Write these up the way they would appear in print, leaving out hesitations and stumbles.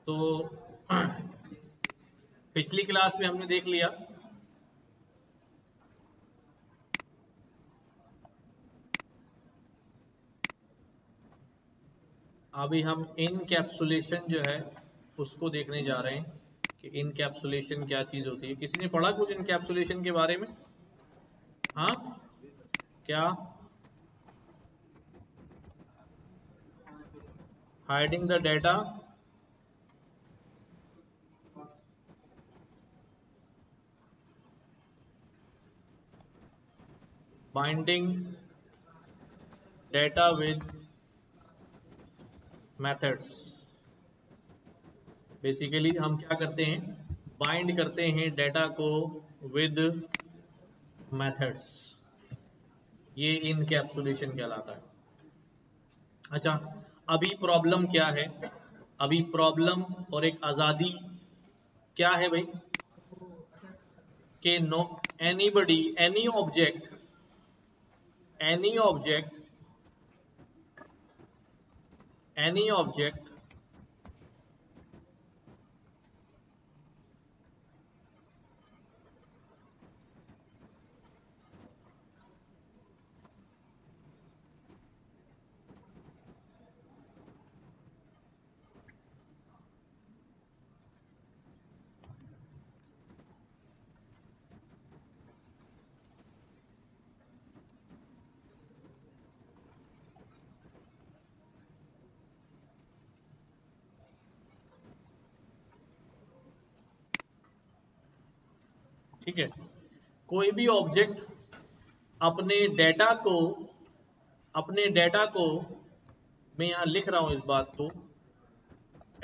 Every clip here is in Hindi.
तो पिछली क्लास में हमने देख लिया अभी हम इनकैप्सुलेशन जो है उसको देखने जा रहे हैं कि इनकैप्सुलेशन क्या चीज होती है। किसी ने पढ़ा कुछ इनकैप्सुलेशन के बारे में? हाँ, क्या? Hiding the data, binding data with methods. Basically हम क्या करते हैं, बाइंड करते हैं डेटा को विद मेथड्स। ये इनकैप्सुलेशन कहलाता है। अच्छा, अभी प्रॉब्लम क्या है? अभी प्रॉब्लम और एक आजादी क्या है भाई कि नो एनीबडी एनी ऑब्जेक्ट ठीक है, कोई भी ऑब्जेक्ट अपने डेटा को मैं यहां लिख रहा हूं इस बात को,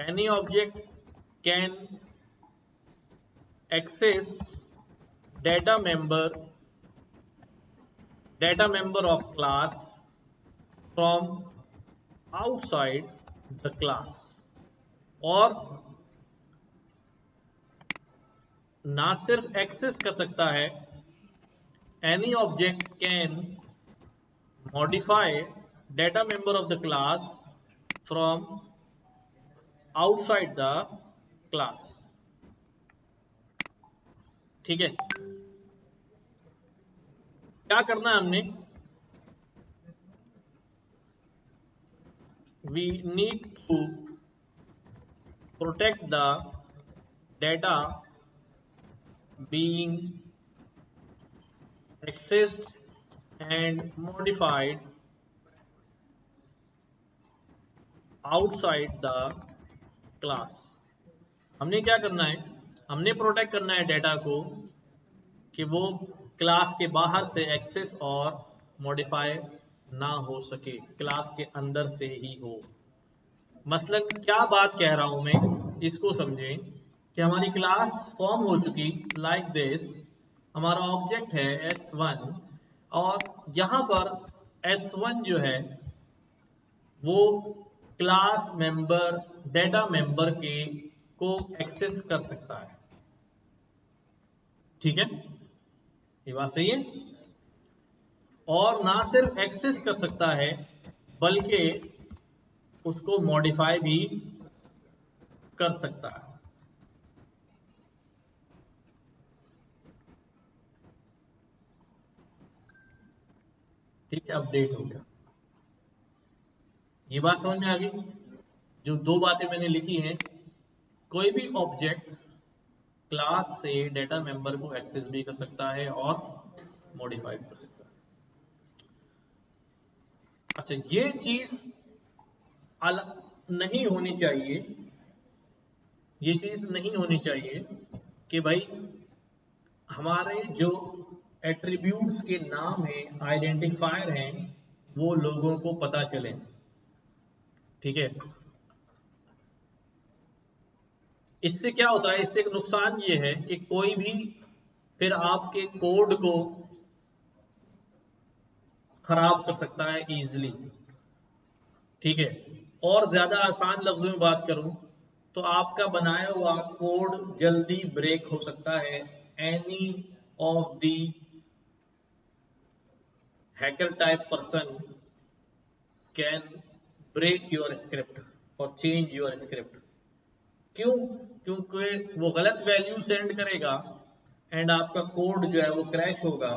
any object can access data member of class from outside the class. और ना सिर्फ एक्सेस कर सकता है, any object can modify data member of the class from outside the class. ठीक है, क्या करना है हमने? We need to protect the data being accessed and modified outside the class। हमने क्या करना है? हमने प्रोटेक्ट करना है डेटा को कि वो क्लास के बाहर से एक्सेस और मॉडिफाई ना हो सके, क्लास के अंदर से ही हो। मसलन क्या बात कह रहा हूं मैं, इसको समझें कि हमारी क्लास फॉर्म हो चुकी लाइक दिस। हमारा ऑब्जेक्ट है S1 और यहां पर S1 जो है वो क्लास मेंबर डेटा मेंबर के को एक्सेस कर सकता है। ठीक है, ये बात सही है। और ना सिर्फ एक्सेस कर सकता है बल्कि उसको मॉडिफाई भी कर सकता है। ठीक है, अपडेट हो गया। ये बात समझ में आ गई? जो दो बातें मैंने लिखी हैं, कोई भी ऑब्जेक्ट क्लास से डेटा मेंबर को एक्सेस भी कर सकता है और मॉडिफाई भी कर सकता है। अच्छा, ये चीज नहीं होनी चाहिए, ये चीज नहीं होनी चाहिए कि भाई हमारे जो एट्रीब्यूट्स के नाम हैं, आइडेंटिफायर हैं, वो लोगों को पता चले। ठीक है, इससे क्या होता है, इससे एक नुकसान ये है कि कोई भी फिर आपके कोड को खराब कर सकता है इजीली। ठीक है, और ज्यादा आसान लफ्जों में बात करूं तो आपका बनाया हुआ कोड जल्दी ब्रेक हो सकता है। Any of the hacker type person can break your script और चेंज योर स्क्रिप्ट। क्यों? क्योंकि वो गलत वैल्यू सेंड करेगा एंड आपका कोड जो है वो क्रैश होगा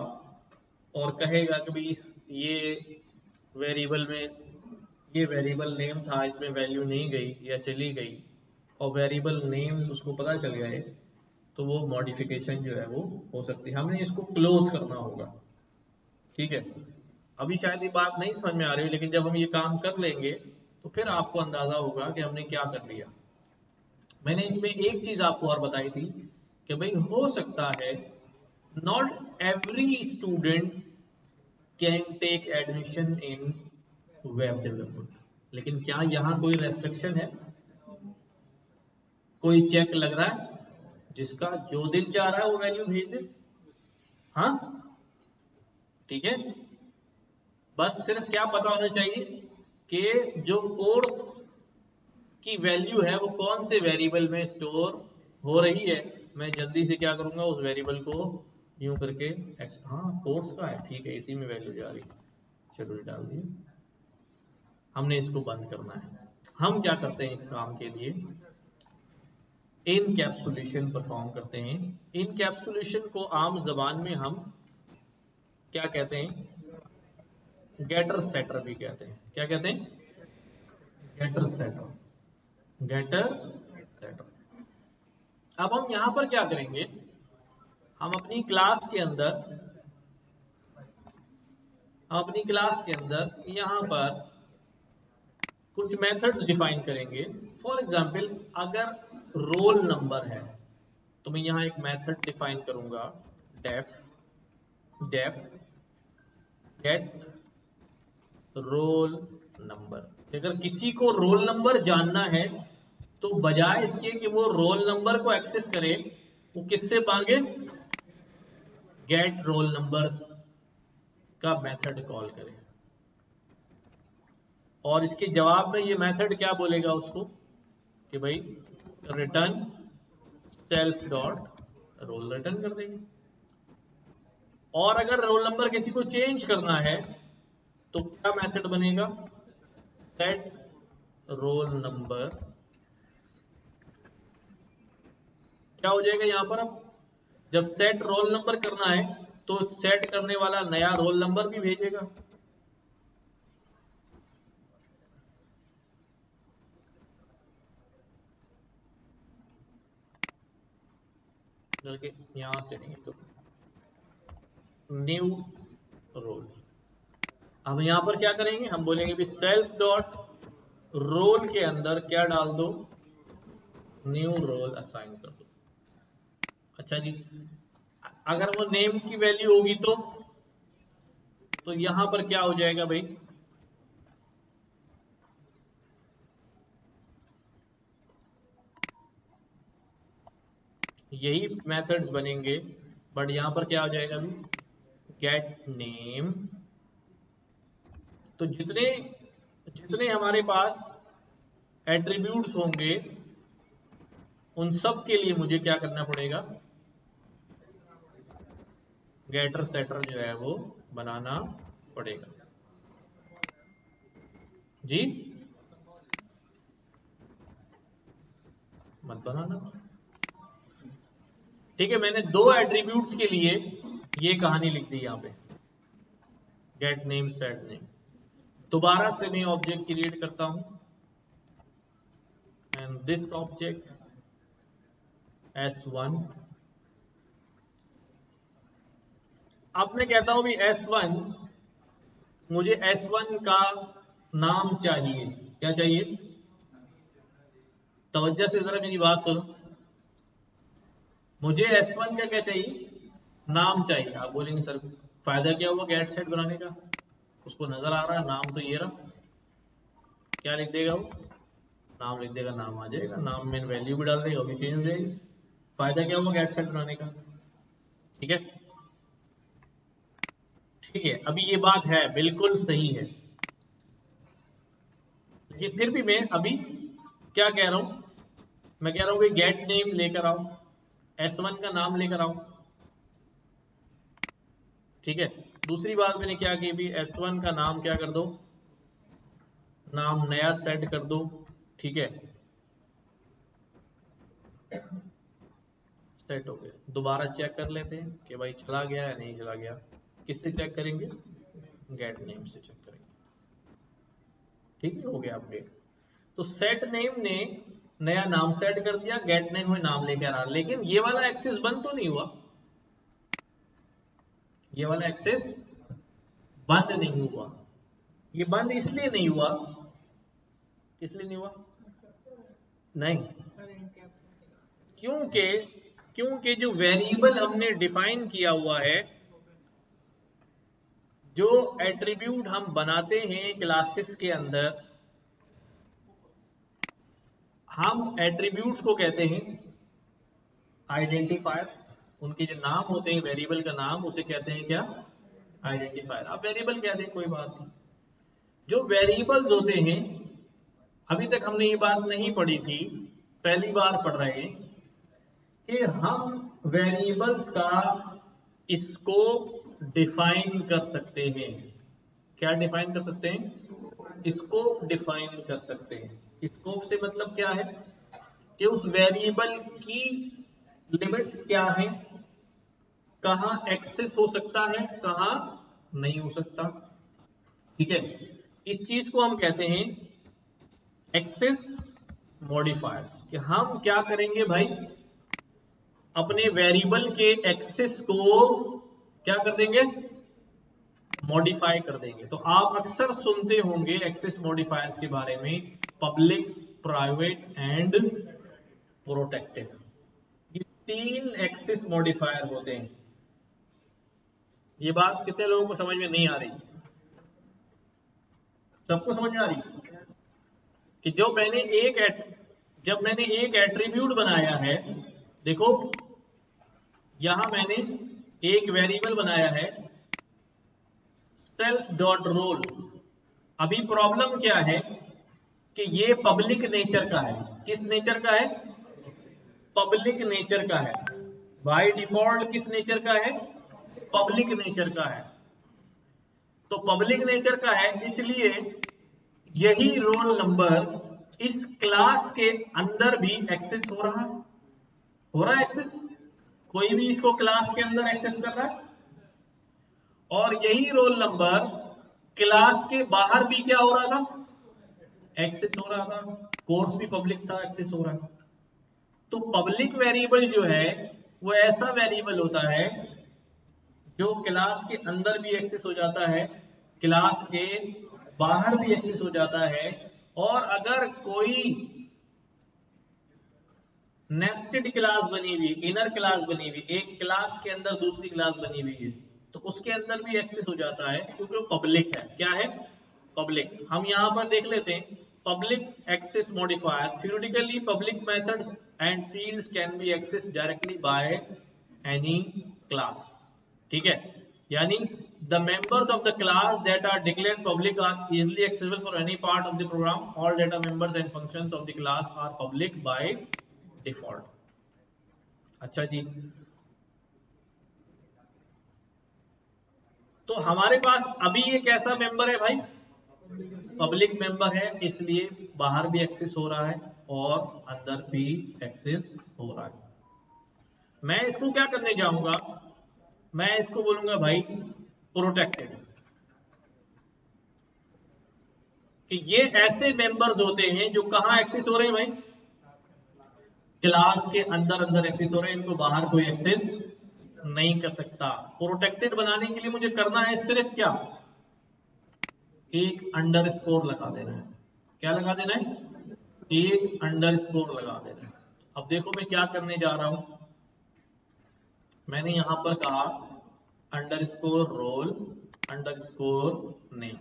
और कहेगा कि भाई ये वेरिएबल में ये वेरिएबल नेम था, इसमें वैल्यू नहीं गई या चली गई, और वेरिएबल नेम उसको पता चल गए तो वो मॉडिफिकेशन जो है वो हो सकती है। हमने इसको क्लोज करना होगा। ठीक है, अभी शायद ये बात नहीं समझ में आ रही, लेकिन जब हम ये काम कर लेंगे तो फिर आपको अंदाजा होगा कि हमने क्या कर लिया। मैंने इसमें एक चीज आपको और बताई थी कि भाई हो सकता है not every student can take admission in web development, लेकिन क्या यहाँ कोई रेस्ट्रिक्शन है? कोई चेक लग रहा है? जिसका जो दिल चाह रहा है वो वैल्यू भेज दे। हाँ, ठीक है, बस सिर्फ क्या पता होना चाहिए कि जो कोर्स की वैल्यू है वो कौन से वेरिएबल में स्टोर हो रही है। मैं जल्दी से क्या करूंगा, उस वेरिएबल को यूं करके हाँ कोर्स का है, ठीक है, इसी में वैल्यू जा रही है, चलो ये डाल दिए। हमने इसको बंद करना है। हम क्या करते हैं इस काम के लिए, इनकैप्सुलेशन परफॉर्म करते हैं। इनकैप्सुलेशन को आम जबान में हम क्या कहते हैं? गेटर सेटर भी कहते हैं। क्या कहते हैं? Getter setter, getter setter. अब हम यहां पर क्या करेंगे, हम अपनी क्लास के अंदर यहां पर कुछ मेथड्स डिफाइन करेंगे। फॉर एग्जांपल अगर रोल नंबर है तो मैं यहां एक मेथड डिफाइन करूंगा, डेफ गेट रोल नंबर। अगर किसी को रोल नंबर जानना है तो बजाय इसके कि वो रोल नंबर को एक्सेस करे, वो किससे मांगे? गेट रोल नंबर्स का मेथड कॉल करें, और इसके जवाब में ये मेथड क्या बोलेगा उसको कि भाई return self dot roll return कर देंगे। और अगर रोल नंबर किसी को चेंज करना है तो क्या मेथड बनेगा? Set roll number. क्या हो जाएगा यहां पर, अब जब सेट रोल नंबर करना है तो सेट करने वाला नया रोल नंबर भी भेजेगा। यहां से नहीं तो न्यू रोल। हम यहां पर क्या करेंगे, हम बोलेंगे भी सेल्फ डॉट रोल के अंदर क्या डाल दो, न्यू रोल असाइन कर दो। अच्छा जी, अगर वो नेम की वैल्यू होगी तो यहां पर क्या हो जाएगा भाई, यही मेथड्स बनेंगे, बट यहां पर क्या हो जाएगा भाई, गेट नेम। तो जितने जितने हमारे पास एट्रीब्यूट्स होंगे उन सब के लिए मुझे क्या करना पड़ेगा, गेटर सेटर जो है वो बनाना पड़ेगा। जी मत बनाना, ठीक है। मैंने दो एट्रीब्यूट्स के लिए ये कहानी लिख दी यहां पे, गेट नेम सेट नेम। दोबारा से मैं ऑब्जेक्ट क्रिएट करता हूं एंड दिस ऑब्जेक्ट S1। अब मैं कहता हूं भी S1, मुझे S1 का नाम चाहिए। क्या चाहिए? तवज्जो से जरा मेरी बात सुनो, मुझे S1 का क्या चाहिए? नाम चाहिए। आप बोलेंगे सर फायदा क्या हुआ गेट सेट बनाने का, उसको नजर आ रहा है नाम तो ये रहा। क्या लिख देगा वो? नाम लिख देगा, नाम आ जाएगा, नाम में वैल्यू भी डाल देगा, वो भी चेंज हो जाएगी। फायदा क्या हुआ गेट सेट बनाने का? ठीक है, ठीक है, अभी ये बात है बिल्कुल सही है, लेकिन फिर भी मैं अभी क्या कह रहा हूं, मैं कह रहा हूं कि गेट नेम लेकर आओ, S1 का नाम लेकर आओ। ठीक है, दूसरी बात मैंने क्या की भी, S1 का नाम क्या कर दो, नाम नया सेट कर दो। ठीक है, सेट हो गया। दोबारा चेक कर लेते हैं कि भाई चला गया या नहीं चला गया। किससे चेक करेंगे? गेट नेम से चेक करेंगे। ठीक है, हो गया अपडेट। तो सेट नेम ने नया नाम सेट कर दिया, गेट नेम में नाम लेकर आ, लेकिन ये वाला एक्सेस बंद तो नहीं हुआ। ये वाला एक्सेस बंद नहीं हुआ। ये बंद इसलिए नहीं हुआ, इसलिए नहीं हुआ नहीं, क्योंकि क्योंकि जो वेरिएबल हमने डिफाइन किया हुआ है, जो एट्रीब्यूट हम बनाते हैं क्लासेस के अंदर, हम एट्रीब्यूट्स को कहते हैं आइडेंटिफायर्स। उनके जो नाम होते हैं वेरिएबल का नाम, उसे कहते हैं क्या? आइडेंटिफायर। आप वेरिएबल कहते हैं, कोई बात नहीं। जो वेरिएबल्स होते हैं, अभी तक हमने ये बात नहीं पढ़ी थी, पहली बार पढ़ रहे हैं कि हम वेरिएबल्स का स्कोप डिफाइन कर सकते हैं। क्या डिफाइन कर सकते हैं? स्कोप डिफाइन कर सकते हैं। स्कोप से मतलब क्या है कि उस वेरिएबल की लिमिट्स क्या है, कहां एक्सेस हो सकता है, कहां नहीं हो सकता। ठीक है, इस चीज को हम कहते हैं एक्सेस मॉडिफायर्स। कि हम क्या करेंगे भाई, अपने वेरिएबल के एक्सेस को क्या कर देंगे? मॉडिफाई कर देंगे। तो आप अक्सर सुनते होंगे एक्सेस मॉडिफायर्स के बारे में, पब्लिक, प्राइवेट एंड प्रोटेक्टेड। ये 3 एक्सेस मॉडिफायर होते हैं। ये बात कितने लोगों को समझ में नहीं आ रही? सबको समझ में आ रही कि जब मैंने एक एट्रीब्यूट बनाया है, देखो यहां मैंने एक वेरिएबल बनाया है सेल्फ डॉट रोल। अभी प्रॉब्लम क्या है कि ये पब्लिक नेचर का है। किस नेचर का है? पब्लिक नेचर का है। बाय डिफॉल्ट किस नेचर का है? पब्लिक नेचर का है। तो पब्लिक नेचर का है, इसलिए यही रोल नंबर इस क्लास के अंदर भी एक्सेस हो रहा है। हो रहा है एक्सेस, कोई भी इसको क्लास के अंदर एक्सेस कर रहा है। और यही रोल नंबर क्लास के बाहर भी क्या हो रहा था? एक्सेस हो रहा था। कोर्स भी पब्लिक था, एक्सेस हो रहा है। तो पब्लिक वेरिएबल जो है वो ऐसा वेरिएबल होता है जो क्लास के अंदर भी एक्सेस हो जाता है, क्लास के बाहर भी एक्सेस हो जाता है। और अगर कोई नेस्टेड क्लास बनी हुई, इनर क्लास बनी हुई, एक क्लास के अंदर दूसरी क्लास बनी हुई है, तो उसके अंदर भी एक्सेस हो जाता है, क्योंकि वो पब्लिक है। क्या है? पब्लिक। हम यहां पर देख लेते हैं public access modifier. Theoretically public methods and fields can be access directly by any class. ठीक है, यानी the members of the class that are declared public are easily accessible for any part of the program. All data members and functions of the class are public by default. अच्छा जी, तो हमारे पास अभी ये कैसा मेंबर है भाई? पब्लिक मेंबर है, इसलिए बाहर भी एक्सेस हो रहा है और अंदर भी एक्सेस हो रहा है। मैं इसको क्या करने जाऊंगा, मैं इसको बोलूंगा भाई प्रोटेक्टेड। कि ये ऐसे मेंबर्स होते हैं जो कहां एक्सेस हो रहे हैं भाई? क्लास के अंदर अंदर एक्सेस हो रहे हैं, इनको बाहर कोई एक्सेस नहीं कर सकता। प्रोटेक्टेड बनाने के लिए मुझे करना है सिर्फ क्या? एक अंडरस्कोर लगा देना है। क्या लगा देना है? एक अंडरस्कोर लगा देना है। अब देखो मैं क्या करने जा रहा हूं। मैंने यहां पर कहा अंडरस्कोर रोल अंडरस्कोर नेम।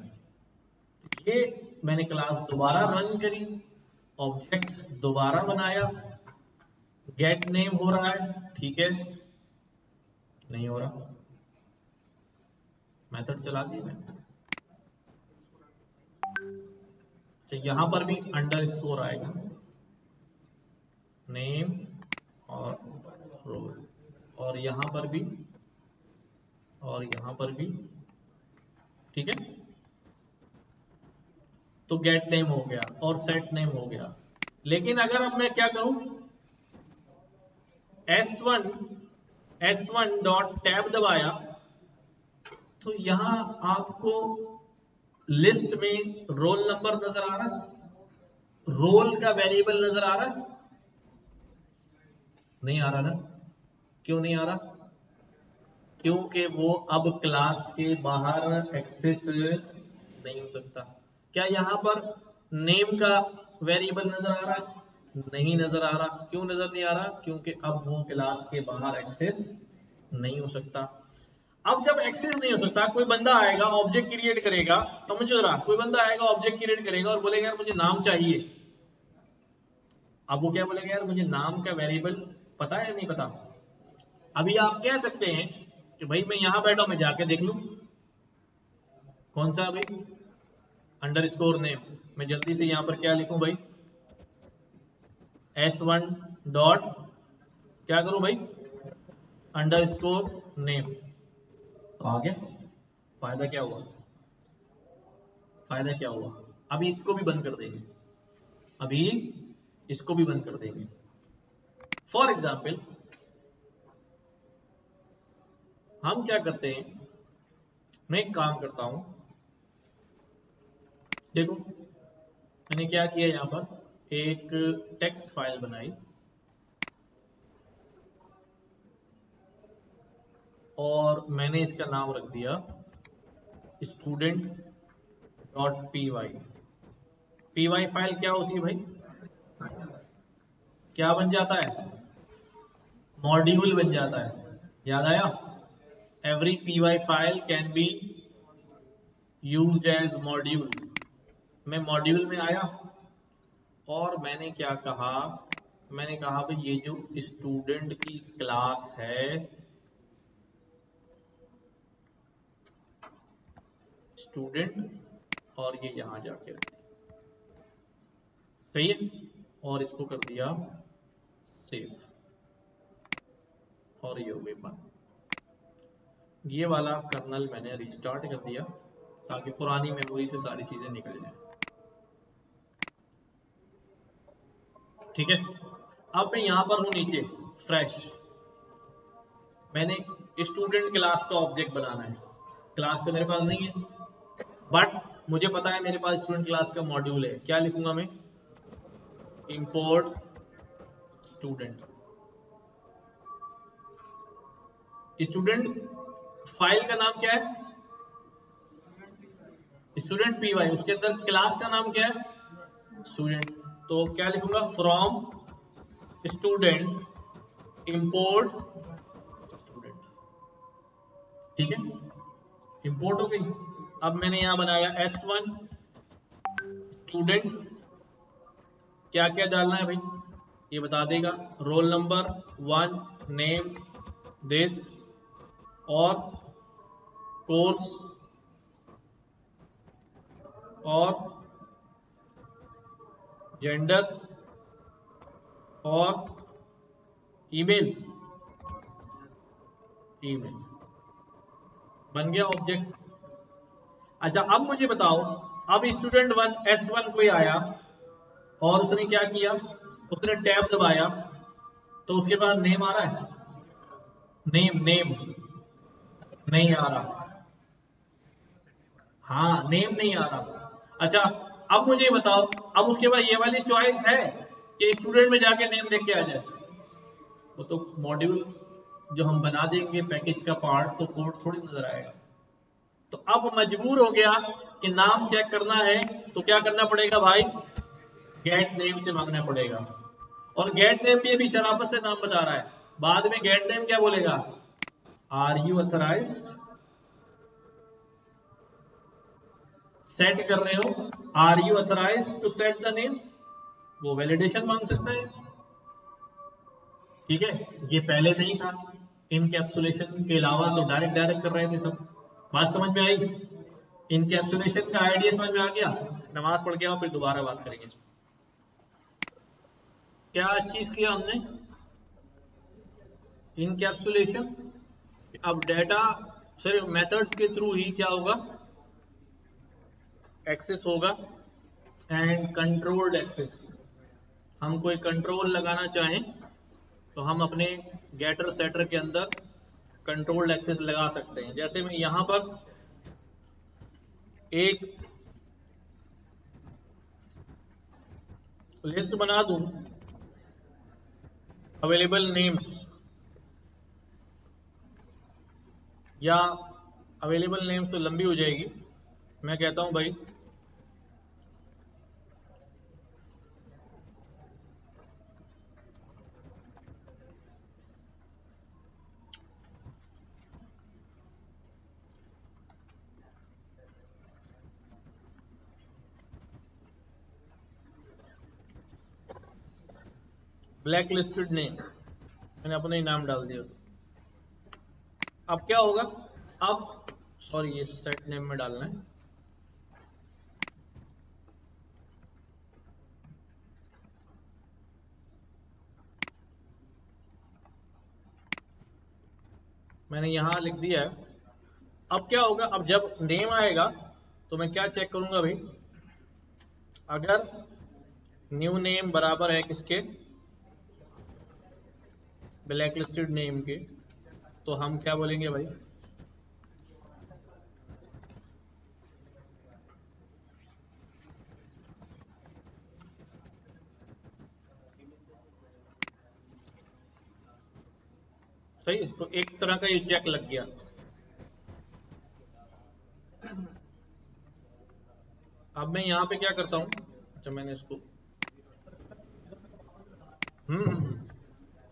ये मैंने क्लास दोबारा रन करी, ऑब्जेक्ट दोबारा बनाया, गेट नेम हो रहा है, ठीक है, नहीं हो रहा, मेथड चला दी मैंने। तो यहां पर भी अंडरस्कोर आएगा, नेम और रोल, और यहां पर भी, और यहां पर भी, ठीक है। तो गेट नेम हो गया और सेट नेम हो गया। लेकिन अगर अब मैं क्या करूं, S1 डॉट टैब दबाया तो यहां आपको लिस्ट में रोल नंबर नजर आ रहा है, रोल का वेरिएबल नजर आ रहा है? नहीं आ रहा ना? क्यों नहीं आ रहा? क्योंकि वो अब क्लास के बाहर एक्सेस नहीं हो सकता। क्या यहां पर नेम का वेरिएबल नजर आ रहा है? नहीं नजर आ रहा। क्यों नजर नहीं आ रहा? क्योंकि अब वो क्लास के बाहर एक्सेस नहीं हो सकता। अब जब एक्सेस नहीं हो सकता, कोई बंदा आएगा ऑब्जेक्ट क्रिएट करेगा, समझो रहा, कोई बंदा आएगा ऑब्जेक्ट क्रिएट करेगा और बोलेगा यार मुझे नाम चाहिए। अब वो क्या बोलेगा, यार मुझे नाम का वेरिएबल पता है या नहीं पता? अभी आप कह सकते हैं कि भाई मैं यहां बैठा हूं, मैं जाके देख लूं कौन सा भाई अंडरस्कोर नेम। मैं जल्दी से यहां पर क्या लिखूं भाई, S1 डॉट क्या करूं भाई, अंडरस्कोर नेम। तो आ गया। फायदा क्या हुआ? फायदा क्या हुआ? अभी इसको भी बंद कर देंगे, अभी इसको भी बंद कर देंगे। फॉर एग्जाम्पल हम क्या करते हैं, मैं एक काम करता हूं, देखो मैंने क्या किया, यहां पर एक टेक्स्ट फाइल बनाई और मैंने इसका नाम रख दिया student dot P Y file क्या होती है भाई, क्या बन जाता है, मॉड्यूल बन जाता है। याद आया? Every P Y file can be used as module. मैं मॉड्यूल में आया और मैंने क्या कहा, मैंने कहा भाई ये जो स्टूडेंट की क्लास है, स्टूडेंट, और ये यहां जाके रख दिया, सही है, और इसको कर दिया सेव, और ये हो गई बंद। ये वाला कर्नल मैंने रिस्टार्ट कर दिया ताकि पुरानी मेमोरी से सारी चीजें निकल जाए। ठीक है, अब मैं यहां पर हूं नीचे फ्रेश, मैंने स्टूडेंट क्लास का ऑब्जेक्ट बनाना है। क्लास तो मेरे पास नहीं है, बट मुझे पता है मेरे पास स्टूडेंट क्लास का मॉड्यूल है। क्या लिखूंगा मैं, इंपोर्ट स्टूडेंट। स्टूडेंट फाइल का नाम क्या है, स्टूडेंट पी वाई, उसके अंदर क्लास का नाम क्या है, स्टूडेंट। तो क्या लिखूंगा, फ्रॉम स्टूडेंट इंपोर्ट स्टूडेंट। ठीक है, इंपोर्ट हो गई। अब मैंने यहां बनाया S1 स्टूडेंट, क्या क्या डालना है भाई ये बता देगा, रोल नंबर 1, नेम दिस, और कोर्स, और जेंडर, और ईमेल। ईमेल बन गया ऑब्जेक्ट। अच्छा अब मुझे बताओ, अब स्टूडेंट 1 S1 कोई आया और उसने क्या किया, उसने टैब दबाया तो उसके पास नेम आ रहा है, नेम नेम नहीं आ रहा, हाँ नेम नहीं आ रहा। अच्छा अब मुझे बताओ, अब उसके बाद ये वाली चॉइस है कि स्टूडेंट में जाके नेम देख के आ जाए, वो तो मॉड्यूल जो हम बना देंगे पैकेज का पार्ट, तो कोड थोड़ी नजर आएगा। तो अब मजबूर हो गया कि नाम चेक करना है, तो क्या करना पड़ेगा भाई, गेट नेम से मांगना पड़ेगा। और गेट नेम भी अभी शराफत से नाम बता रहा है, बाद में गेट नेम क्या बोलेगा, आर यू ऑथराइज्ड, सेट कर रहे हो, are you authorized to set the name, वो वैलिडेशन मांग सकता है। ठीक है, ये पहले नहीं था, इनकैप्सुलेशन के अलावा तो डायरेक्ट डायरेक्ट कर रहे थे सब। बात समझ में आई, इनकैप्सुलेशन का आइडिया समझ में आ गया। नमाज पढ़ के आओ फिर दोबारा बात करेंगे इसमें। क्या चीज किया हमने, इनकैप्सुलेशन। अब डेटा सिर्फ मेथड्स के थ्रू ही क्या होगा, एक्सेस होगा, एंड कंट्रोल्ड एक्सेस। हम कोई कंट्रोल लगाना चाहें तो हम अपने गेटर सेटर के अंदर कंट्रोल्ड एक्सेस लगा सकते हैं। जैसे मैं यहां पर एक लिस्ट बना दूं अवेलेबल नेम्स, या अवेलेबल नेम्स तो लंबी हो जाएगी, मैं कहता हूं भाई ब्लैक लिस्टेड नेम, मैंने अपना ही नाम डाल दिया। अब क्या होगा, अब सॉरी ये सेट नेम में डालना है। मैंने यहां लिख दिया है। अब क्या होगा, अब जब नेम आएगा तो मैं क्या चेक करूंगा भाई, अगर न्यू नेम बराबर है किसके, ब्लैक लिस्टेड नेम के, तो हम क्या बोलेंगे भाई, सही। तो एक तरह का ये चेक लग गया। अब मैं यहाँ पे क्या करता हूँ, अच्छा मैंने इसको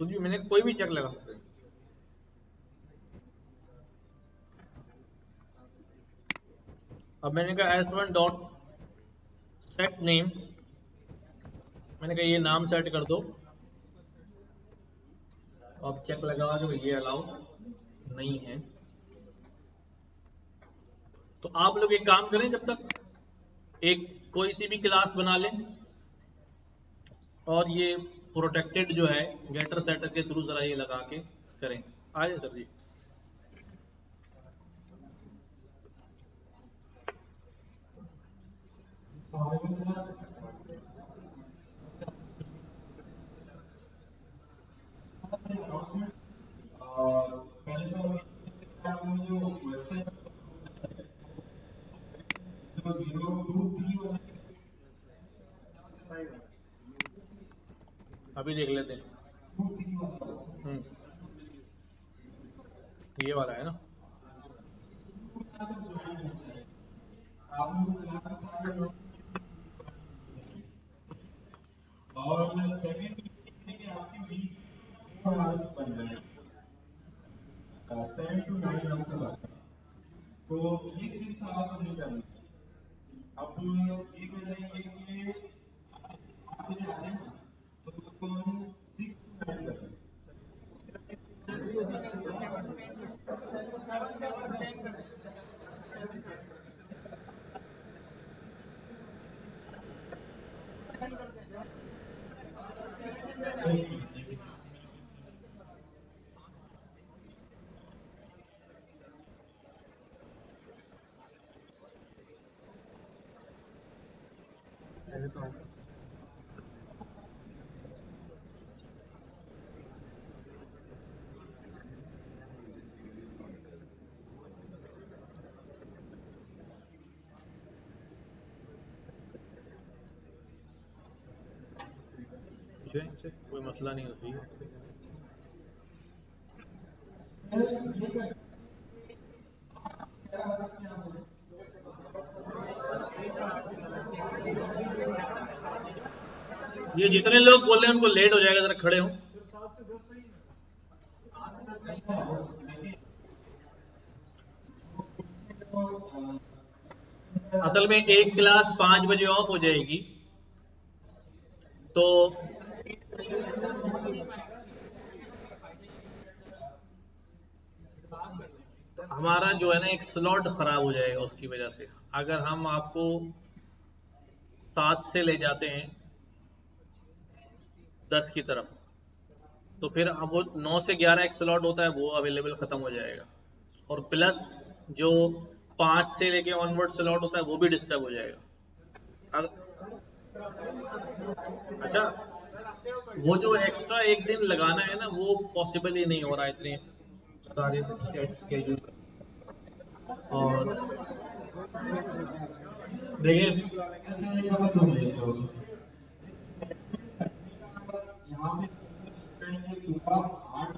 कुछ भी, मैंने कोई भी चेक लगा सकते हैं। अब मैंने कहा s1 डॉट सेट नेम, मैंने कहा ये नाम सेट कर दो। अब चेक लगा कि ये अलाउ नहीं है। तो आप लोग एक काम करें, जब तक एक कोई सी भी क्लास बना लें और ये प्रोटेक्टेड जो है गेटर सेटर के थ्रू जरा ये लगा के करें। आइए सर जी। अभी देख लेते हैं। ये वाला है ना, और सेकंड कि आपकी वीक 4 आवर्स बन रहे हैं, 7 to 9 आवर्स का, तो ये 6 आवर्स नहीं करना। अब ये कर लेंगे कि आप बजे आते हैं ना, तो उसको हम 6 to 9 करते हैं। कोई मसला नहीं होती है। ये जितने लोग बोल रहे हैं उनको लेट हो जाएगा, जरा खड़े हो। असल में एक क्लास 5 बजे ऑफ हो जाएगी, तो हमारा जो है ना एक स्लॉट खराब हो जाएगा उसकी वजह से। अगर हम आपको 7 से ले जाते हैं 10 की तरफ, तो फिर अब वो 9 से 11 एक स्लॉट होता है, वो अवेलेबल खत्म हो जाएगा। और प्लस जो 5 से लेके ऑनवर्ड स्लॉट होता है वो भी डिस्टर्ब हो जाएगा। अच्छा वो जो एक्स्ट्रा एक दिन लगाना है ना, वो पॉसिबल ही नहीं हो रहा है इतने सारे स्केड्यूल। और देखिए यहाँ पे सुबह 8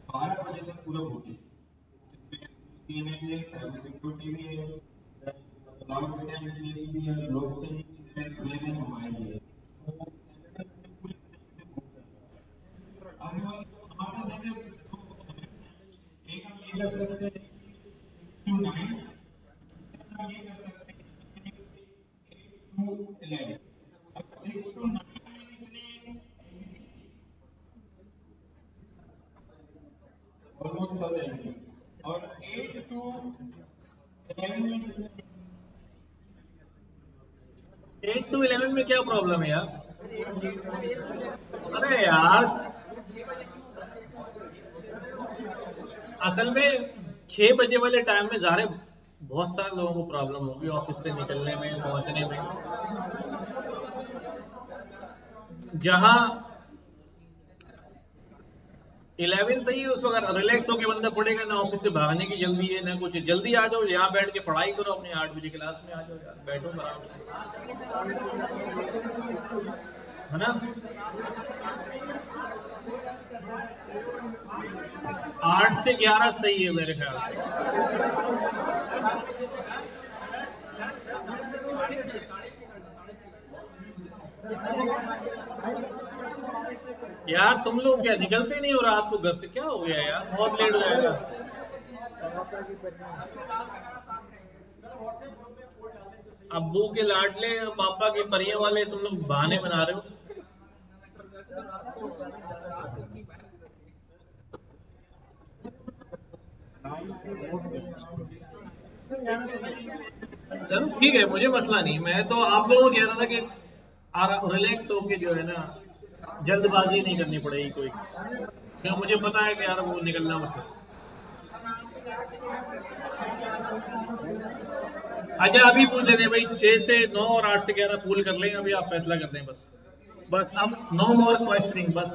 12 बजे तक पूरा बुक है। साइबर सिक्योरिटी भी है, क्लाउड डेटा इंजीनियरिंग भी है, ब्लॉकचेन भी है, वेब एंड मोबाइल भी है। अब वहाँ पे देखिए एक हम ये कर सकते हैं 6 to 9, हम ये कर सकते हैं 8 to 11। अब 6 to 9 में कितने ऑलमोस्ट सब रहेंगे, और 8 to 11 में कितने 8 to 11 में क्या प्रॉब्लम है यार? अरे यार, असल में 6 बजे वाले टाइम में ज़ाहिर है बहुत सारे लोगों को प्रॉब्लम होगी ऑफिस से निकलने में, पहुंचने में। जहां 11 सही है, उस वक्त रिलैक्स होकर बंदा पढ़ेगा, ना ऑफिस से भागने की जल्दी है ना कुछ। जल्दी आ जाओ, यहाँ बैठ के पढ़ाई करो अपनी, 8 बजे क्लास में आ जाओ यार, बैठो आराम से, है ना। 8 से 11 सही है मेरे ख्याल से। यार तुम लोग क्या निकलते नहीं हो रात को घर से? क्या हो गया यार, बहुत लेट हो जाएगा। अब्बू के लाडले, पापा के परियों वाले, तुम लोग बहाने बना रहे हो। चलो ठीक है, मुझे मसला नहीं। मैं तो आप लोगों को कह रहा था कि रिलैक्स होके जो है ना, जल्दबाजी नहीं करनी पड़ेगी कोई, क्योंकि मुझे पता है कि यार वो निकलना मसला। अच्छा अभी पूछ लेते हैं भाई, 6 से 9 और 8 से 11 पूल कर लेंगे, अभी आप फैसला कर दें बस। बस अब नो मोर क्वेश्चनिंग, बस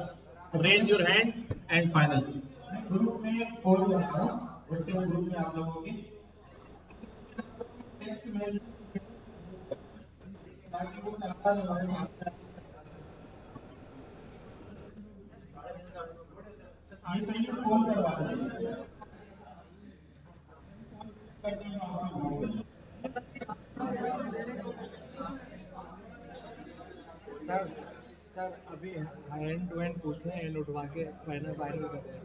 raise your hand and final. Group में कॉल कर रहा हूँ, व्हाट्सएप ग्रुप में आप लोगों के टेक्स्ट मैसेज ताकि वो हमारे सामने ये सही है, कॉल करवा दीजिए। सर सर अभी हैंड टू हैंड पूछना है, हैंड उठवा के फाइनल फाइनल कर रहे हैं।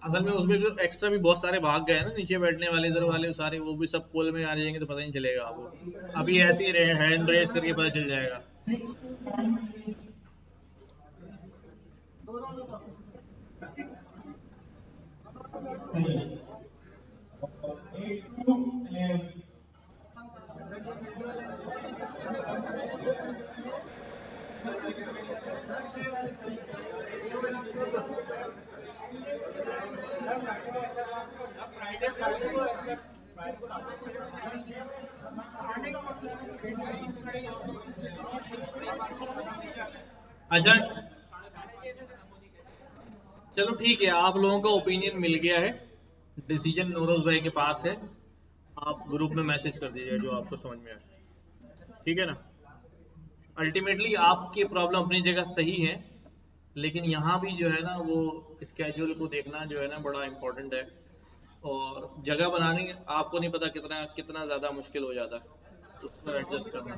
असल में उसमें जो एक्स्ट्रा भी बहुत सारे भाग गए ना, नीचे बैठने वाले इधर वाले सारे, वो भी सब पोल में आ जाएंगे तो पता नहीं चलेगा आपको। अभी ऐसे ही रहे, हैंड रेस करके पता चल जाएगा। अच्छा चलो ठीक है, आप लोगों का ओपिनियन मिल गया है, डिसीजन नूरोज भाई के पास है। आप ग्रुप में मैसेज कर दीजिए जो आपको समझ में आए, ठीक है ना। अल्टीमेटली आपकी प्रॉब्लम अपनी जगह सही है, लेकिन यहाँ भी जो है ना वो स्केड्यूल को देखना जो है ना बड़ा इम्पोर्टेंट है। और जगह बनाने आपको नहीं पता कितना कितना ज़्यादा मुश्किल हो जाता है, उसको एडजस्ट करना।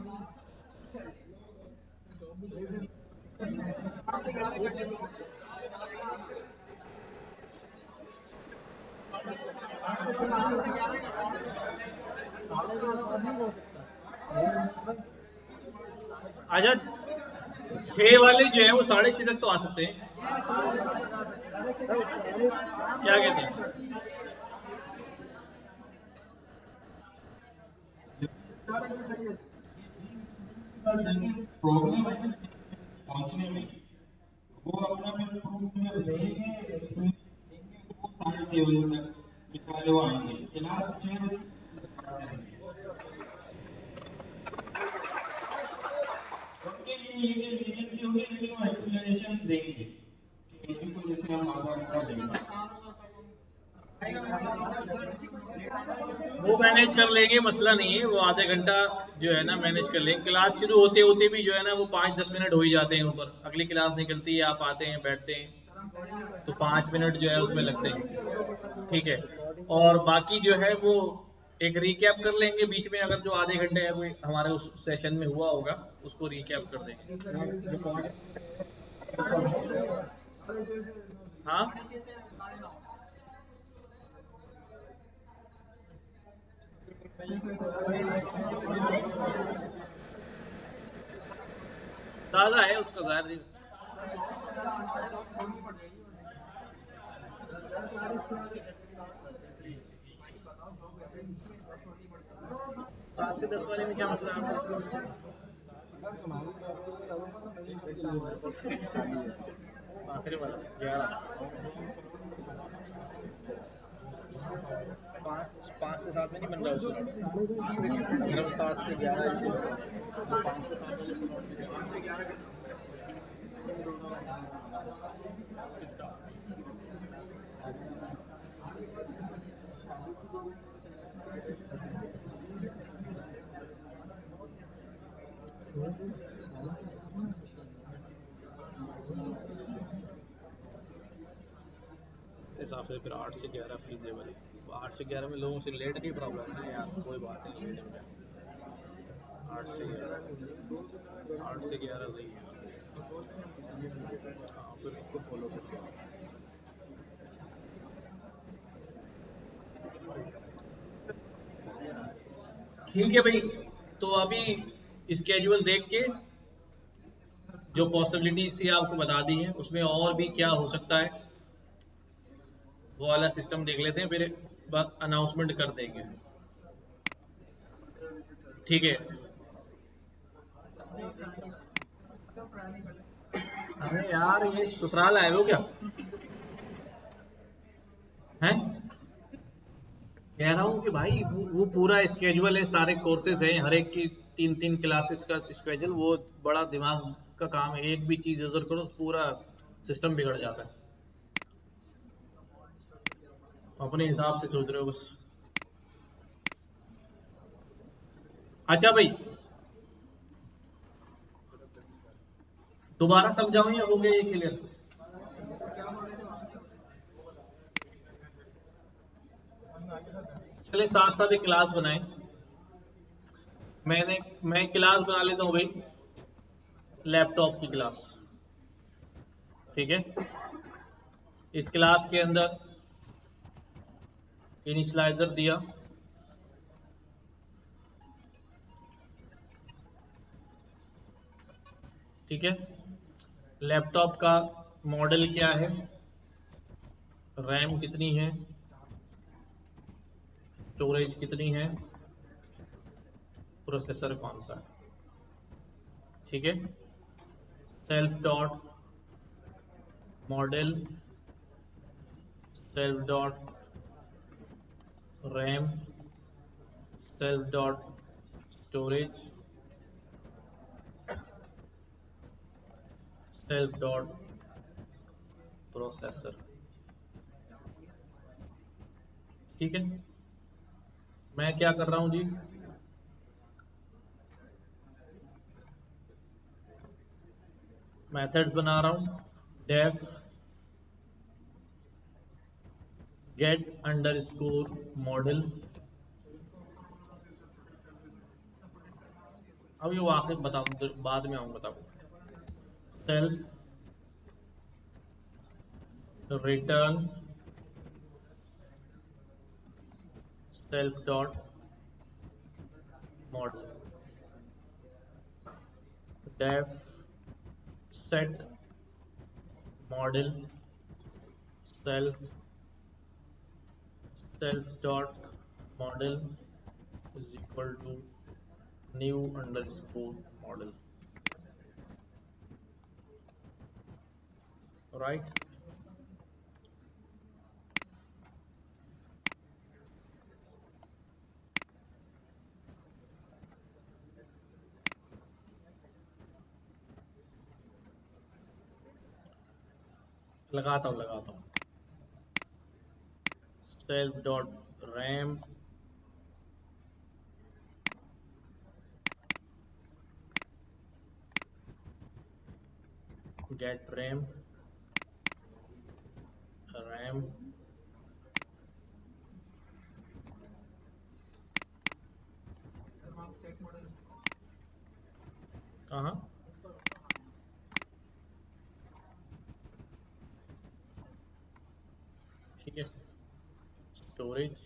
अच्छा 6 वाले जो है वो 6:30 तक तो आ सकते हैं, क्या कहते हैं? प्रॉब्लम है पहुंचने में, वो अपना फिर प्रूफ में देंगे, उसमें देंगे, वो 6:30 बजे तक बेचारे वो आएंगे, क्लास 6 बजे स्टार्ट करेंगे। उनके लिए ये होगी लेकिन वो एक्सप्लेनेशन देंगे कि इस वजह से हम आधा घंटा देंगे। वो मैनेज कर लेंगे, मसला नहीं है, वो आधे घंटा जो है ना मैनेज कर लेंगे। क्लास शुरू होते होते भी जो है ना वो 5-10 मिनट हो ही जाते हैं, ऊपर अगली क्लास निकलती है, आप आते हैं बैठते हैं तो 5 मिनट जो है उसमें लगते हैं, ठीक है। और बाकी जो है वो एक रिकैप कर लेंगे बीच में, अगर जो आधे घंटे है कोई हमारे उस सेशन में हुआ होगा उसको रिकैप कर देंगे। हाँ ताज़ा है उसका ज़ाहिर सात से 10 वाले में क्या मसला है आपको? आखिरी वाला 11 5 से 7 में नहीं बन रहा उसका, अगर 7 से 11 5 से 7 वाले स्लॉट में इसका हिसाब से फिर 8 से 11 फीजेबल है। 8 से 11 में लोगों से लेट की प्रॉब्लम है ना यार, कोई बात नहीं, लेट हो जाए। 8 से 11 सही है। हाँ फिर उसको फॉलो करते हैं। ठीक है भाई, तो अभी स्केड्यूल देख के जो पॉसिबिलिटीज थी आपको बता दी है, उसमें और भी क्या हो सकता है वो वाला सिस्टम देख लेते हैं, फिर अनाउंसमेंट कर देंगे, ठीक है। अरे यार ये ससुराल आए हो क्या हैं? कह रहा हूँ कि भाई वो पूरा स्केड्यूल है, सारे कोर्सेज हैं, हर एक की 3-3 क्लासेस का स्केड्यूल, वो बड़ा दिमाग का काम है, एक भी चीज इधर करो तो पूरा सिस्टम बिगड़ जाता है। अपने हिसाब से सोच रहे हो बस। अच्छा भाई, दोबारा समझाऊं या हो गया ये क्लियर? चले साथ साथ एक क्लास बनाए, मैं क्लास बना लेता हूँ भाई, लैपटॉप की क्लास, ठीक है। इस क्लास के अंदर इनिशियलाइजर दिया, ठीक है। लैपटॉप का मॉडल क्या है, रैम कितनी है, स्टोरेज कितनी है, प्रोसेसर कौन सा है, ठीक है। Self dot model, self dot RAM, self dot storage, self dot processor, ठीक है। मैं क्या कर रहा हूं जी, मेथड्स बना रहा हूं, डेफ गेट अंडरस्कोर मॉडल, अब ये आखिर बताऊं, बाद में आऊंगा बताऊं, self return self dot model, def set model self dot model is equal to new underscore model, right? लगाता हूँ self dot RAM get RAM कहाँ ठीक है storage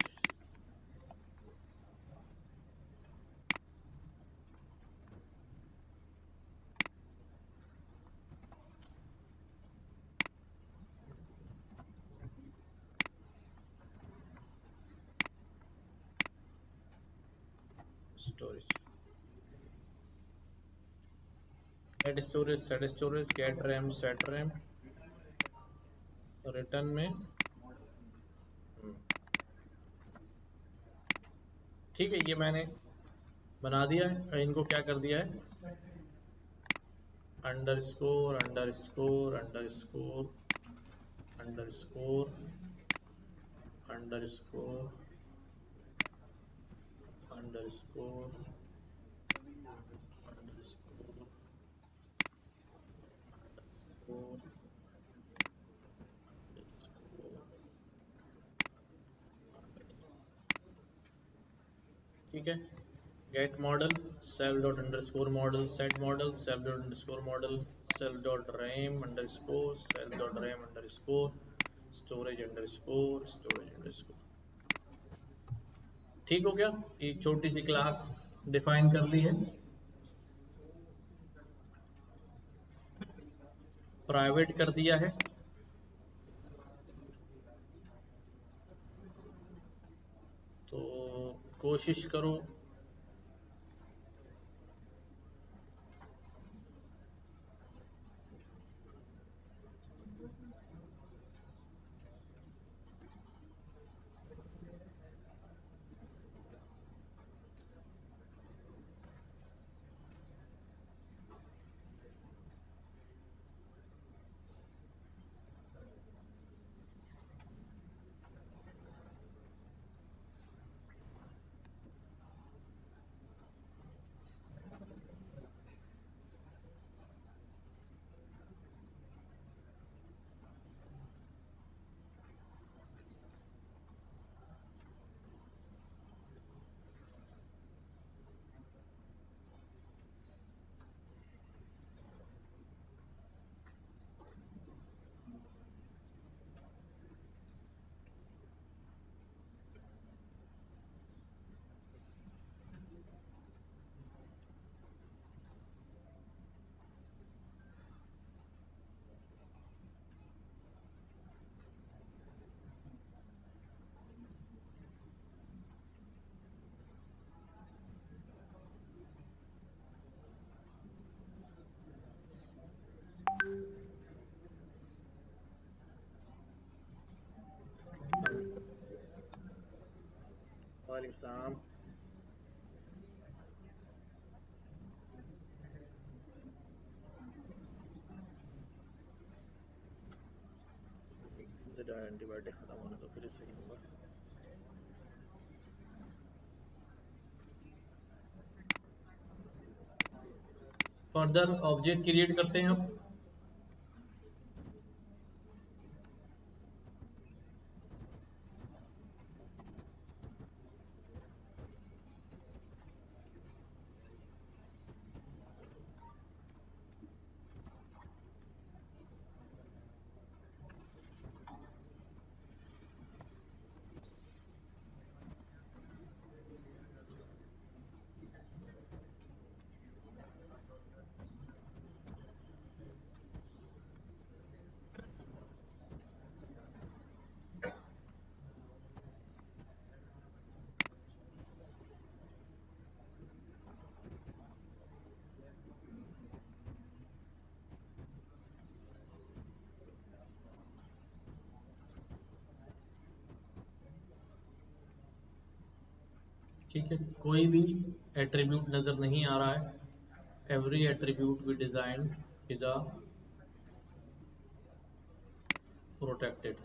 storage get storage set storage get RAM set RAM return में ठीक है ये मैंने बना दिया है। इनको क्या कर दिया है underscore underscore underscore underscore underscore underscore underscore ठीक है get model self dot underscore model set model self dot underscore model self dot RAM underscore self dot RAM underscore storage underscore ठीक हो गया। एक छोटी सी क्लास डिफाइन कर ली है प्राइवेट कर दिया है तो कोशिश करो वालेकुम एंटीबायोटिक खत्म होने तो फिर सही होगा फर्दर ऑब्जेक्ट क्रिएट करते हैं हम ठीक है कोई भी एट्रीब्यूट नजर नहीं आ रहा है every attribute we design is a protected.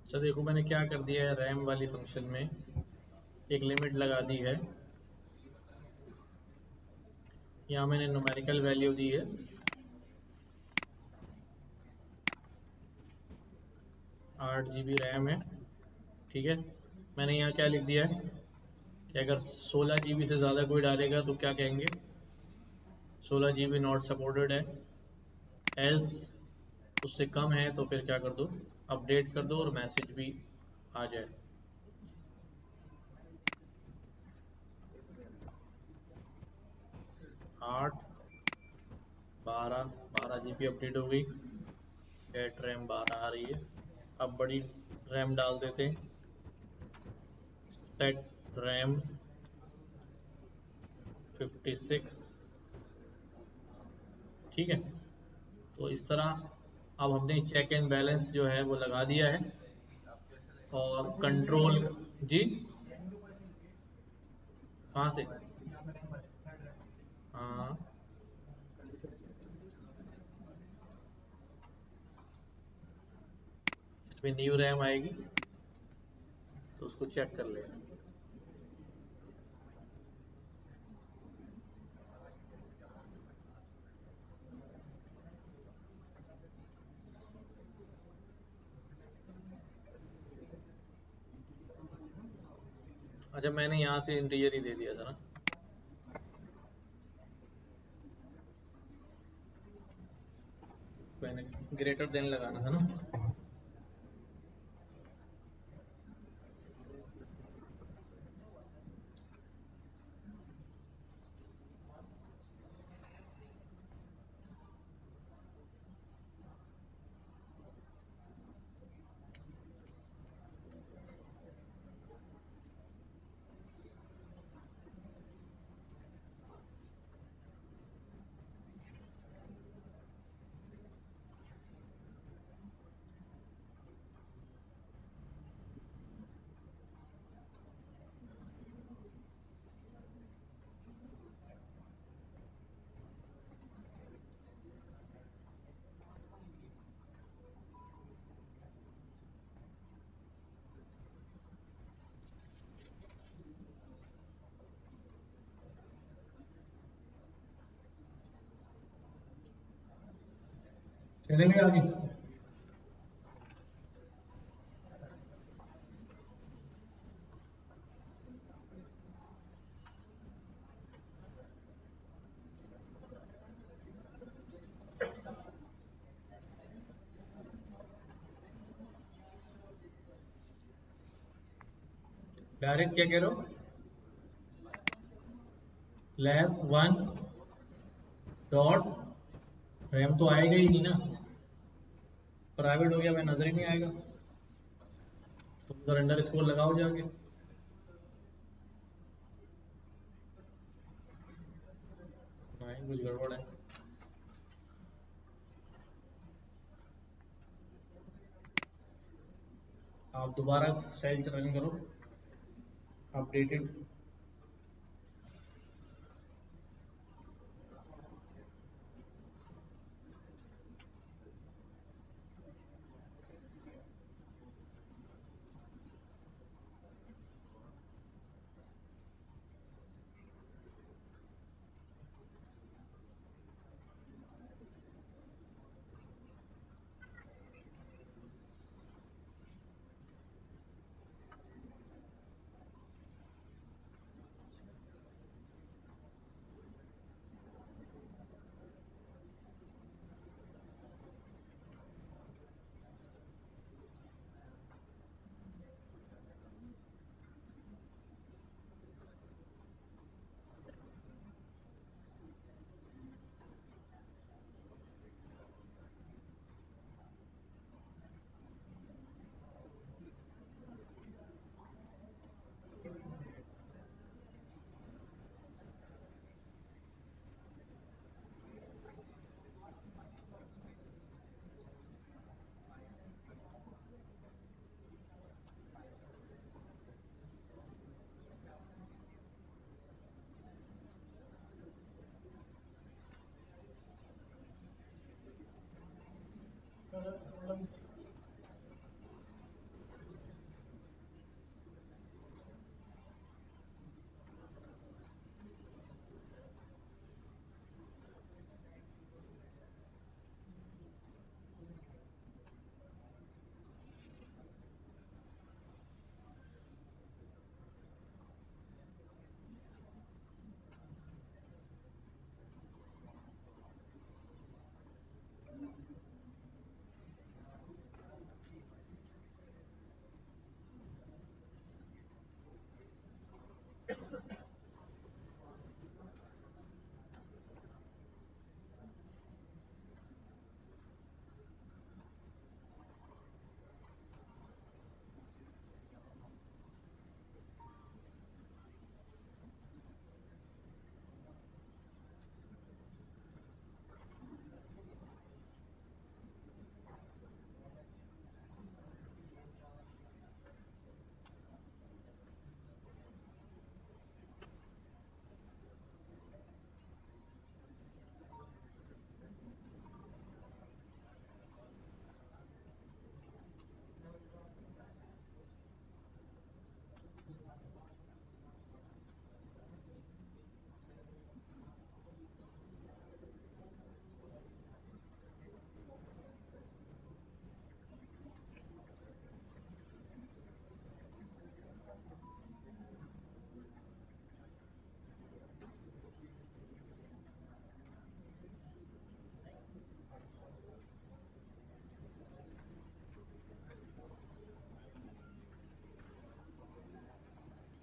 अच्छा देखो मैंने क्या कर दिया है, रैम वाली फंक्शन में एक लिमिट लगा दी है। यहाँ मैंने न्यूमेरिकल वैल्यू दी है 8 GB रैम है, ठीक है। मैंने यहाँ क्या लिख दिया है कि अगर 16 GB से ज़्यादा कोई डालेगा तो क्या कहेंगे, 16 GB नॉट सपोर्टेड है। एल्स उससे कम है तो फिर क्या कर दो, अपडेट कर दो और मैसेज भी आ जाए। आठ 12 GB अपडेट हो गई, डेट रैम 12 आ रही है। अब बड़ी रैम डाल देते हैं, सेट रैम 56, ठीक है। तो इस तरह अब हमने चेक एंड बैलेंस जो है वो लगा दिया है और कंट्रोल। जी कहाँ से? हाँ इसमें न्यू रैम आएगी तो उसको चेक कर लेना। अच्छा मैंने यहाँ से इंटीजर ही दे दिया था ना, मैंने ग्रेटर देन लगाना था ना। चलेंगे आगे। डायरेक्ट क्या कह रहे हो, लैब 1 डॉट रैम तो आएगा ही नहीं ना, प्राइवेट हो गया, मैं नजर ही नहीं आएगा। तुम उधर अंडर स्कोर लगाओ जाके। नहीं, कुछ गड़बड़ है। आप दोबारा सेल रन करो, अपडेटेड।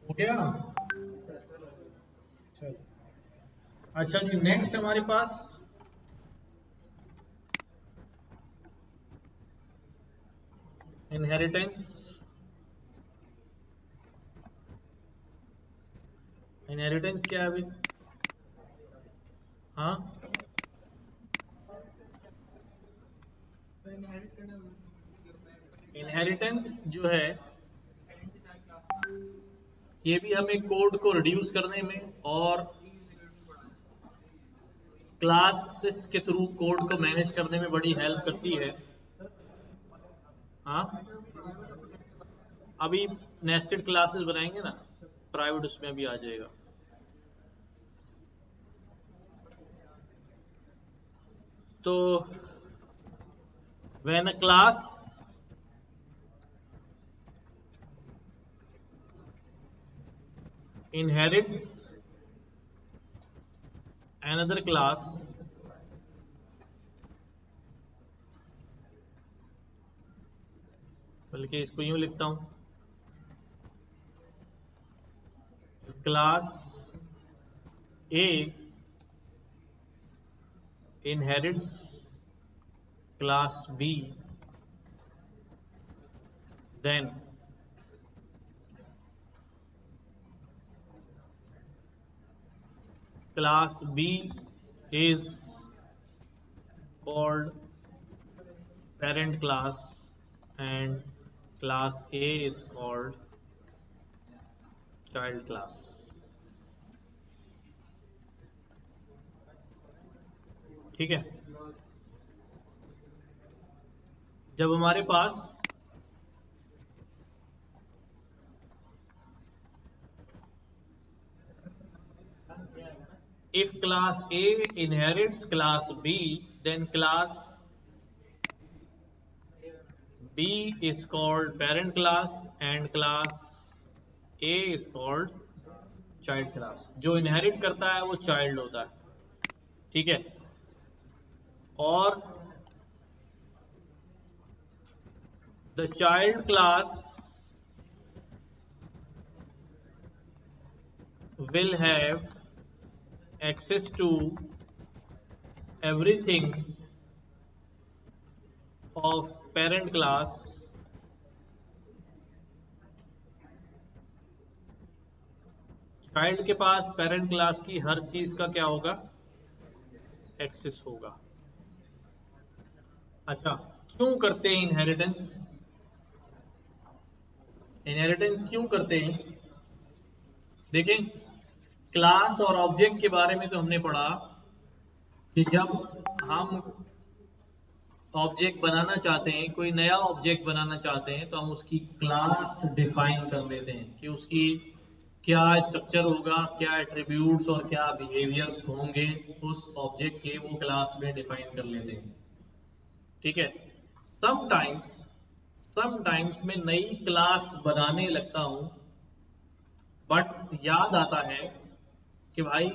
हो गया। चलो, अच्छा जी, नेक्स्ट हमारे पास इनहेरिटेंस। इनहेरिटेंस क्या है अभी? हाँ, इनहेरिटेंस जो है ये भी हमें कोड को रिड्यूस करने में और क्लासेस के थ्रू कोड को मैनेज करने में बड़ी हेल्प करती है। हाँ, अभी नेस्टेड क्लासेस बनाएंगे ना, प्राइवेट, उसमें भी आ जाएगा। तो when a class inherits another class बल्कि इसको यूं लिखता हूं, class A inherits class B, then class B is called parent class and class A is called child class. ठीक है, जब हमारे पास if class A inherits class B, then class B is called parent class and class A is called child class. जो inherit करता है वो child होता है, ठीक है। और the child class will have access to everything of parent class child के पास पेरेंट क्लास की हर चीज का क्या होगा, एक्सेस होगा। अच्छा, क्यों करते हैं इनहेरिटेंस? इनहेरिटेंस क्यों करते हैं? देखें, क्लास और ऑब्जेक्ट के बारे में तो हमने पढ़ा कि जब हम ऑब्जेक्ट बनाना चाहते हैं, कोई नया ऑब्जेक्ट बनाना चाहते हैं, तो हम उसकी क्लास डिफाइन कर लेते हैं कि उसकी क्या स्ट्रक्चर होगा, क्या एट्रीब्यूट्स और क्या बिहेवियर्स होंगे उस ऑब्जेक्ट के, वो क्लास में डिफाइन कर लेते हैं, ठीक है। समटाइम्स मैं नई क्लास बनाने लगता हूं, बट याद आता है कि भाई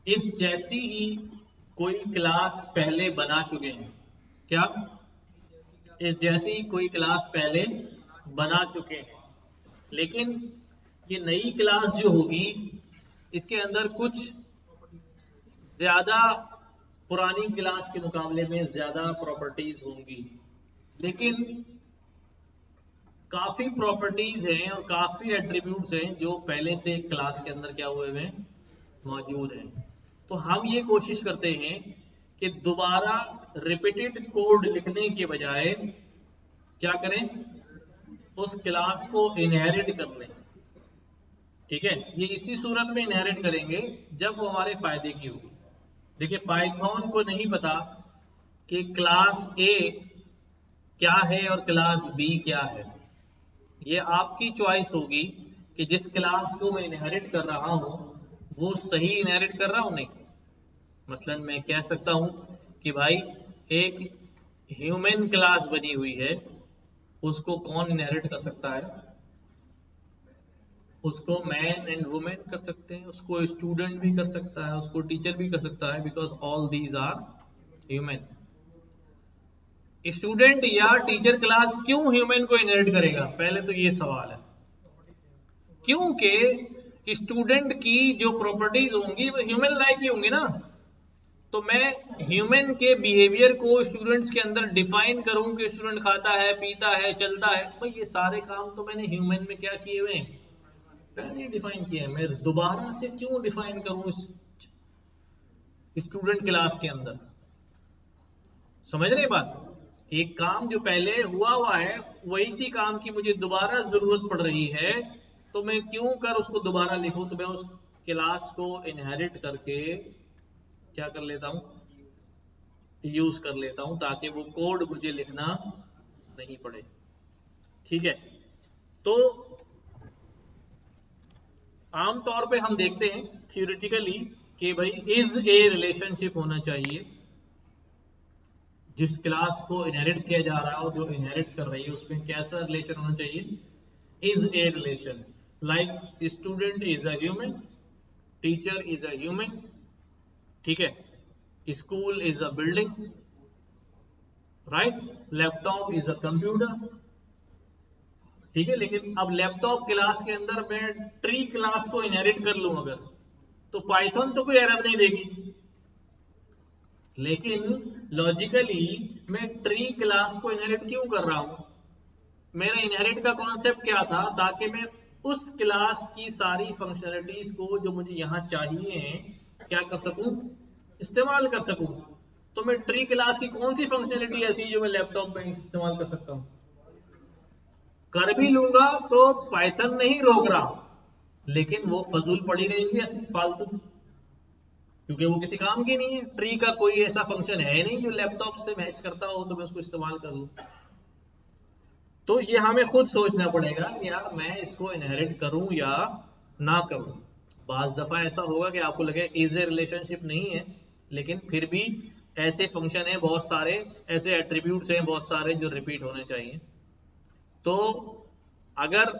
इस जैसी ही कोई क्लास पहले बना चुके हैं, क्या इस जैसी कोई क्लास पहले बना चुके हैं, लेकिन ये नई क्लास जो होगी इसके अंदर कुछ ज्यादा पुरानी क्लास के मुकाबले में ज्यादा प्रॉपर्टीज होंगी, लेकिन काफी प्रॉपर्टीज हैं और काफी एट्रीब्यूट्स हैं जो पहले से क्लास के अंदर क्या हुए हैं, मौजूद हैं। तो हम ये कोशिश करते हैं कि दोबारा रिपीटेड कोड लिखने के बजाय क्या करें, उस क्लास को इनहेरिट कर लें, ठीक है। ये इसी सूरत में इनहेरिट करेंगे जब वो हमारे फायदे की होगी। देखिए, पाइथन को नहीं पता कि क्लास A क्या है और क्लास B क्या है। ये आपकी चॉइस होगी कि जिस क्लास को मैं इनहेरिट कर रहा हूं वो सही इनहेरिट कर रहा हूं, नहीं। मसलन मैं कह सकता हूं कि भाई एक ह्यूमन क्लास बनी हुई है, उसको कौन इनहेरिट कर सकता है? उसको मैन एंड वुमेन कर सकते हैं, उसको स्टूडेंट भी कर सकता है, उसको टीचर भी कर सकता है, because all these are human. Student या टीचर क्लास क्यों ह्यूमन को इनहेरिट करेगा? पहले तो ये सवाल है, क्योंकि स्टूडेंट की जो प्रॉपर्टीज होंगी वो ह्यूमन लाइक ही होंगी ना। तो मैं ह्यूमन के बिहेवियर को स्टूडेंट्स के अंदर डिफाइन करूं कि स्टूडेंट खाता है, पीता है, चलता है, भाई ये सारे काम तो मैंने ह्यूमन में क्या किए हुए हैं, पहले डिफाइन किए हैं। मैं दोबारा से क्यों डिफाइन करूं स्टूडेंट क्लास के अंदर? समझ रहे बात? एक काम जो पहले हुआ है वही सी काम की मुझे दोबारा जरूरत पड़ रही है, तो मैं क्यों कर उसको दोबारा लिखूं? तो मैं उस क्लास को इनहेरिट करके क्या कर लेता हूं, यूज कर लेता हूं, ताकि वो कोड मुझे लिखना नहीं पड़े, ठीक है। तो आमतौर पे हम देखते हैं थियोरेटिकली कि भाई इज ए रिलेशनशिप होना चाहिए जिस क्लास को इनहेरिट किया जा रहा है, जो इनहेरिट कर रही है, उसमें कैसा रिलेशन होना चाहिए? Is a relation, like student is a human, teacher is a human, ठीक है, school is a building, right, laptop is a computer, ठीक है। लेकिन अब लैपटॉप क्लास के अंदर मैं ट्री क्लास को इनहेरिट कर लूं अगर, तो पाइथन तो कोई एरर नहीं देगी, लेकिन लॉजिकली मैं ट्री क्लास को इनहेरिट क्यों कर रहा हूं? मेरा इनहेरिट का कॉन्सेप्ट क्या था? ताकि मैं उस क्लास की सारी फंक्शनलिटीज को जो मुझे यहां चाहिए क्या कर सकूं? इस्तेमाल कर सकूं। तो मैं ट्री क्लास की कौन सी फंक्शनलिटी ऐसी जो मैं लैपटॉप में इस्तेमाल कर सकता हूं? कर भी लूंगा तो पाइथन नहीं रोक रहा, लेकिन वो फजूल पड़ी रहेंगी ऐसी फालतू, क्योंकि वो किसी काम की नहीं है। ट्री का कोई ऐसा फंक्शन है नहीं जो लैपटॉप से मैच करता हो तो मैं उसको इस्तेमाल कर लूं। तो ये हमें खुद सोचना पड़ेगा कि यार मैं इसको इनहेरिट करूं या ना करूं। बाज दफा ऐसा होगा कि आपको लगे इज ए रिलेशनशिप नहीं है, लेकिन फिर भी ऐसे फंक्शन है बहुत सारे, ऐसे एट्रीब्यूट्स हैं बहुत सारे जो रिपीट होने चाहिए। तो अगर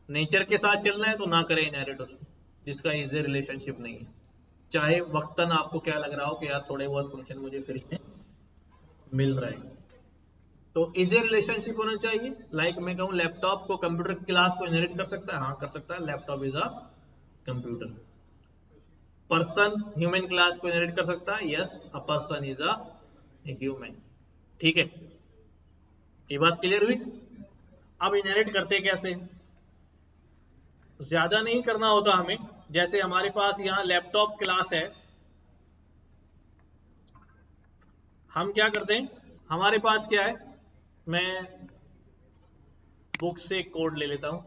नेचर के साथ चलना है तो ना करें इनहेरिट उसको जिसका इज ए रिलेशनशिप नहीं है, चाहे वक्तन आपको क्या लग रहा हो कि यार थोड़े बहुत फंक्शन मुझे फ्री में मिल रहे हैं। तो इज ए रिलेशनशिप होना चाहिए। लाइक मैं कहूं लैपटॉप को कंप्यूटर क्लास को इनहेरिट कर सकता है, हाँ कर सकता है, laptop is a computer. Person human class को इनहेरिट कर सकता है, yes a person is a human, ठीक है। ये बात क्लियर हुई? अब इनहेरिट करते कैसे? ज्यादा नहीं करना होता हमें। जैसे हमारे पास यहाँ लैपटॉप क्लास है, हम क्या करते हैं, हमारे पास क्या है, मैं बुक से कोड ले लेता हूं।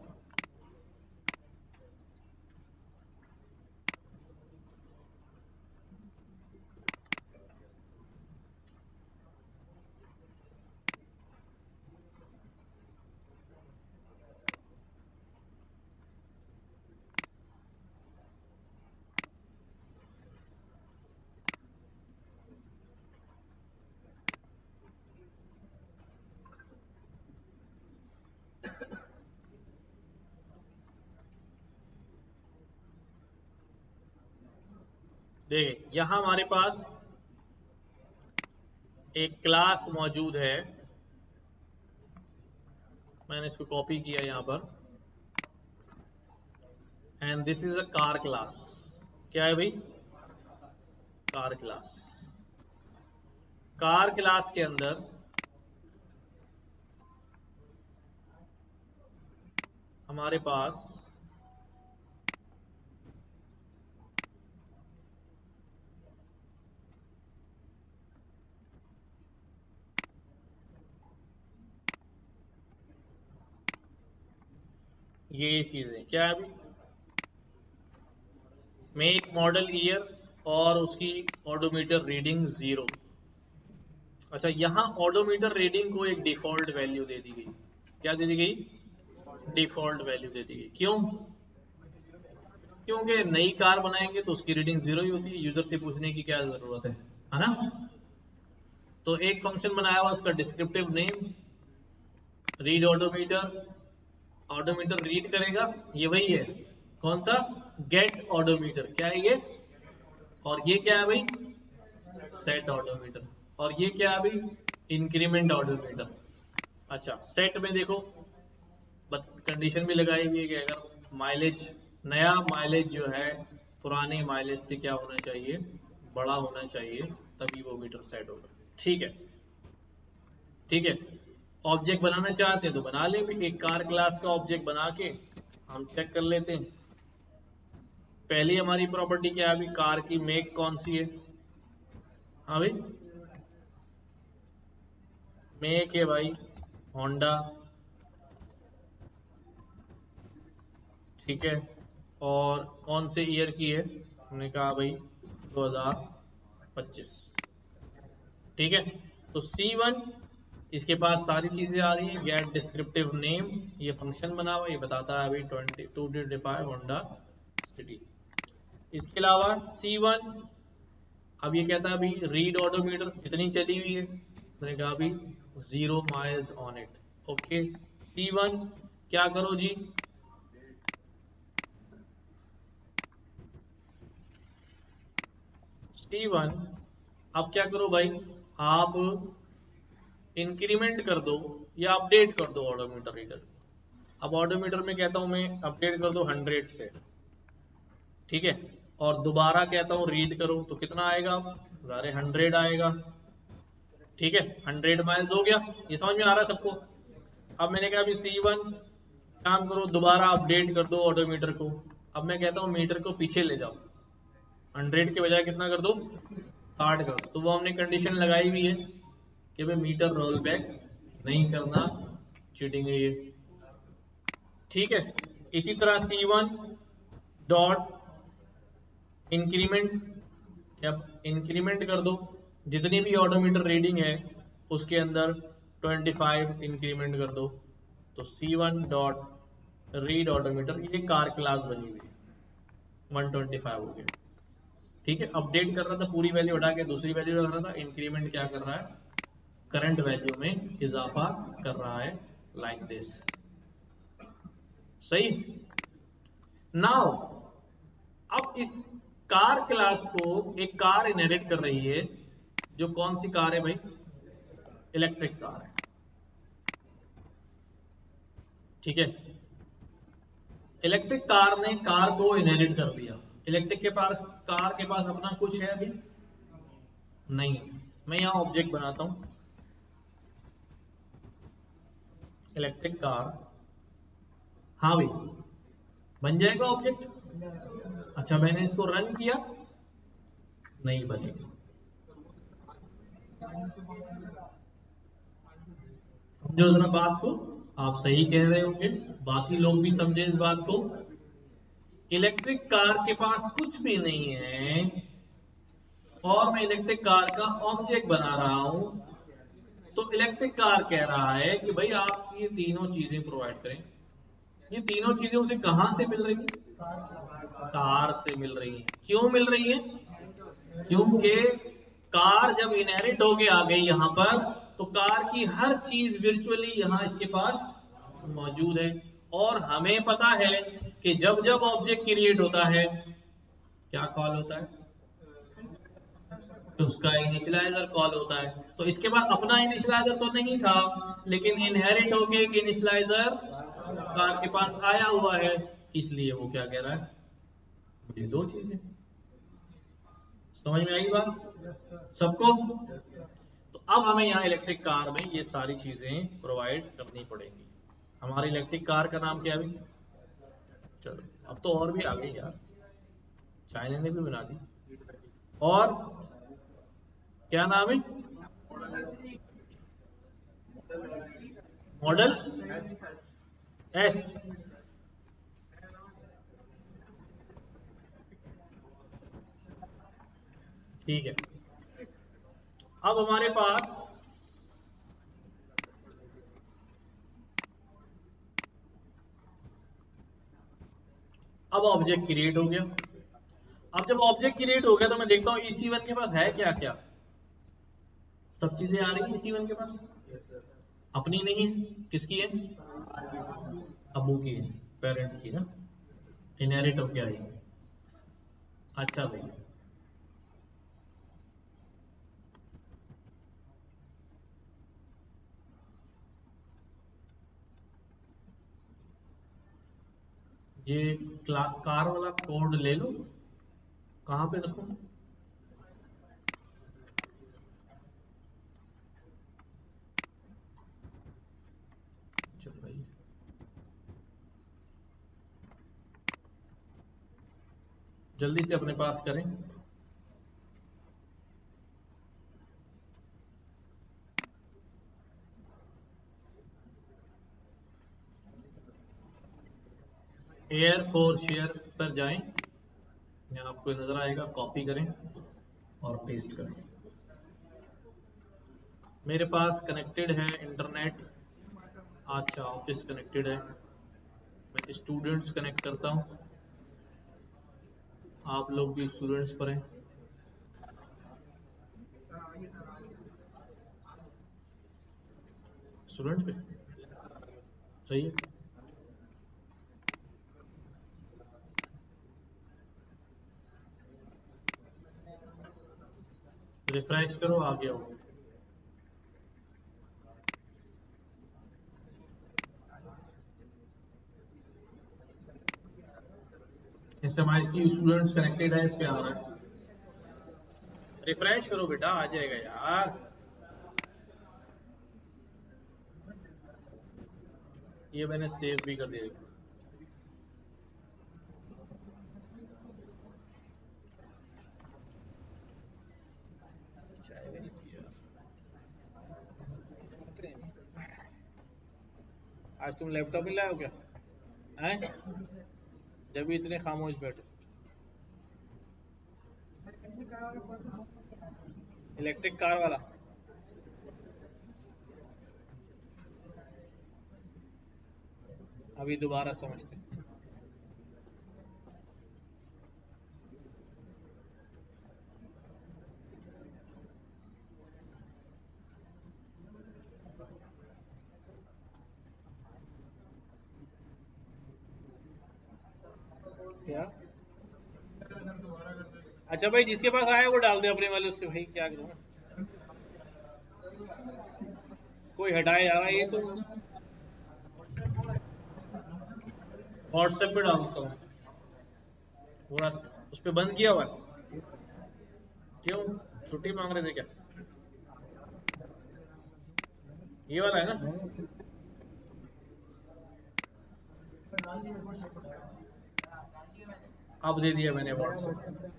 देखिए यहां हमारे पास एक क्लास मौजूद है, मैंने इसको कॉपी किया यहां पर, and this is a car class. क्या है भाई? Car class. कार क्लास के अंदर हमारे पास ये चीजें क्या है अभी, मेक मॉडल ईयर और उसकी ऑडोमीटर रीडिंग 0। अच्छा, यहां ऑडोमीटर रीडिंग को एक डिफॉल्ट वैल्यू दे दी गई। क्या दे दी गई? डिफॉल्ट वैल्यू दे दी गई। क्यों? क्योंकि नई कार बनाएंगे तो उसकी रीडिंग 0 ही होती है, यूजर से पूछने की क्या जरूरत है ना। तो एक फंक्शन बनाया हुआ उसका descriptive name read odometer, odometer read करेगा, ये वही है, कौन सा? Get odometer. क्या है ये? और ये क्या है भाई? Set odometer. और ये क्या है भाई? Increment odometer. अच्छा, सेट में देखो कंडीशन भी लगाई हुई है कि अगर माइलेज, नया माइलेज जो है पुराने माइलेज से क्या होना चाहिए? बड़ा होना चाहिए, तभी वो मीटर सेट होगा। ठीक है, ठीक है। ऑब्जेक्ट बनाना चाहते हैं तो बना ले भी, एक कार क्लास का ऑब्जेक्ट बना के हम चेक कर लेते हैं। पहली हमारी प्रॉपर्टी क्या है अभी? कार की मेक कौन सी है? हाँ भाई, मेक है भाई होंडा, ठीक है। और कौन से ईयर की है? हमने कहा भाई 2025, ठीक है। तो C1 इसके पास सारी चीजें आ रही हैं, गेट डिस्क्रिप्टिव नेम, ये फंक्शन बना हुआ, ये बताता है अभी 2225 होंडा सिटी। इसके अलावा C1 अब ये कहता है अभी रीड ऑडोमीटर कितनी चली हुई है, मैंने कहा अभी 0 miles on it. Okay, C1 क्या करो जी, C1 अब क्या करो भाई, आप इंक्रीमेंट कर दो या अपडेट कर दो ऑडोमीटर रीडर। अब ऑडोमीटर में कहता हूं मैं अपडेट कर दो 100 से, ठीक है, और दोबारा कहता हूं रीड करो तो कितना आएगा, सारे 100 आएगा, ठीक है, 100 माइल्स हो गया। ये समझ में आ रहा है सबको? अब मैंने कहा अभी C1 काम करो, दोबारा अपडेट कर दो ऑडोमीटर को। अब मैं कहता हूँ मीटर को पीछे ले जाओ, 100 के बजाय कितना कर दो, 60 कर दो। तो वो हमने कंडीशन लगाई हुई है कि भाई मीटर रोल बैक नहीं करना, चीटिंग है ये, ठीक है। इसी तरह C1 डॉट इंक्रीमेंट, क्या इंक्रीमेंट कर दो, जितनी भी ऑडोमीटर रीडिंग है उसके अंदर 25 इंक्रीमेंट कर दो। तो C1 डॉट रीड ऑडोमीटर, ये कार क्लास बनी हुई है, 125 हो गया, ठीक है। अपडेट कर रहा था, पूरी वैल्यू हटा के दूसरी वैल्यू रख रहा था। इंक्रीमेंट क्या कर रहा है, करंट वैल्यू में इजाफा कर रहा है, लाइक दिस, सही। नाउ अब इस कार क्लास को एक कार इनहेरिट कर रही है, जो कौन सी कार है भाई, इलेक्ट्रिक कार है, ठीक है। इलेक्ट्रिक कार ने कार को इनहेरिट कर लिया। इलेक्ट्रिक के पास, कार के पास अपना कुछ है अभी नहीं। मैं यहां ऑब्जेक्ट बनाता हूं, इलेक्ट्रिक कार, हाँ भाई बन जाएगा ऑब्जेक्ट। अच्छा मैंने इसको रन किया, नहीं बनेगा। समझो जरा बात को, आप सही कह रहे होंगे, बाकी लोग भी समझे इस बात को। इलेक्ट्रिक कार के पास कुछ भी नहीं है और मैं इलेक्ट्रिक कार का ऑब्जेक्ट बना रहा हूं, तो इलेक्ट्रिक कार कह रहा है कि भाई आप ये तीनों चीजें प्रोवाइड करें। ये तीनों चीजें उसे कहां से मिल रही है, कार से मिल रही है। क्यों मिल रही है, क्योंकि कार जब इनहेरिट होके आ गई यहां पर, तो कार की हर चीज वर्चुअली यहां इसके पास मौजूद है। और हमें पता है कि जब जब ऑब्जेक्ट क्रिएट होता है क्या कॉल होता है, तो उसका इनिशियलाइजर कॉल होता है। तो इसके बाद अपना इनिशियलाइजर तो नहीं था, लेकिन इनहेरिट होके एक इनिशियलाइजर कार के पास आया हुआ है, इसलिए वो क्या कह रहा है, ये दो चीजें। समझ में आई बात सबको? तो अब हमें यहाँ इलेक्ट्रिक कार में ये सारी चीजें प्रोवाइड करनी पड़ेंगी। हमारी इलेक्ट्रिक कार का नाम क्या है अभी, चलो अब तो और भी आ गई यार, चाइना ने भी बना दी। और क्या नाम है, मॉडल एस, ठीक है। अब हमारे पास अब ऑब्जेक्ट क्रिएट हो गया। अब जब ऑब्जेक्ट क्रिएट हो गया तो मैं देखता हूं EC1 के पास है क्या क्या, सब चीजें आ रही है EC1 के पास, अपनी नहीं है, किसकी है, अबू की है, पेरेंट की ना, इनहेरिट होके आई है। अच्छा भाई, ये कार वाला कोड ले लो, कहाँ पे रखो, चल भाई जल्दी से अपने पास करें। एयर फोर शेयर पर जाएं, यहाँ आपको नजर आएगा, कॉपी करें और पेस्ट करें। मेरे पास कनेक्टेड है इंटरनेट, अच्छा ऑफिस कनेक्टेड है, मैं स्टूडेंट्स कनेक्ट करता हूँ, आप लोग भी स्टूडेंट्स पर हैं। स्टूडेंट पे सही है। रिफ्रेश करो, आ गया हो। एसएमआई की स्टूडेंट्स कनेक्टेड है, इस पे आ रहा है। रिफ्रेश करो बेटा, आ जाएगा यार। ये मैंने सेव भी कर दिया। आज तुम लैपटॉप नहीं लाए हो क्या? हैं? जब भी इतने खामोश बैठे। इलेक्ट्रिक कार वाला। अभी दोबारा समझते हैं। क्या? अच्छा भाई, जिसके पास आया वो डाल दे अपने वाले उससे, भाई क्या करूँ। कोई हटाए जा रहा है ये तो। व्हाट्सएप पे डाल देता हूँ पूरा। उस पर बंद किया हुआ है। क्यों? छुट्टी मांग रहे थे क्या? ये वाला है ना? अब दे दिया मैंने व्हाट्सएप।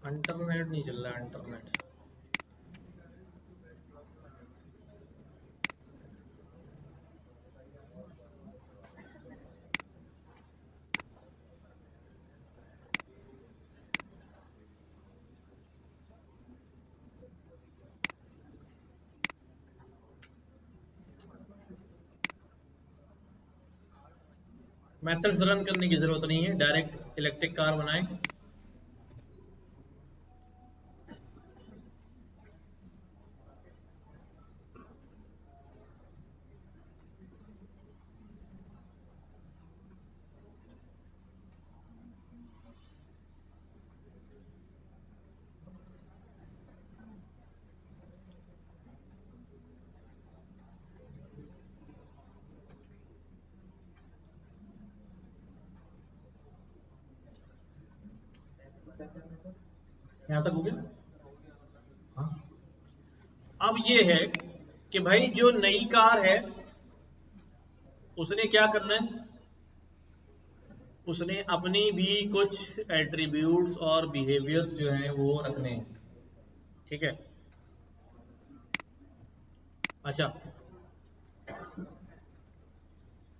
इंटरनेट नहीं चल रहा है, इंटरनेट। मेथड्स रन करने की जरूरत नहीं है, डायरेक्ट इलेक्ट्रिक कार बनाएं। यहां तक हो गया? हाँ। अब ये है कि भाई जो नई कार है उसने क्या करना है, उसने अपनी भी कुछ एट्रीब्यूट्स और बिहेवियर्स जो हैं वो रखने हैं। ठीक है। अच्छा,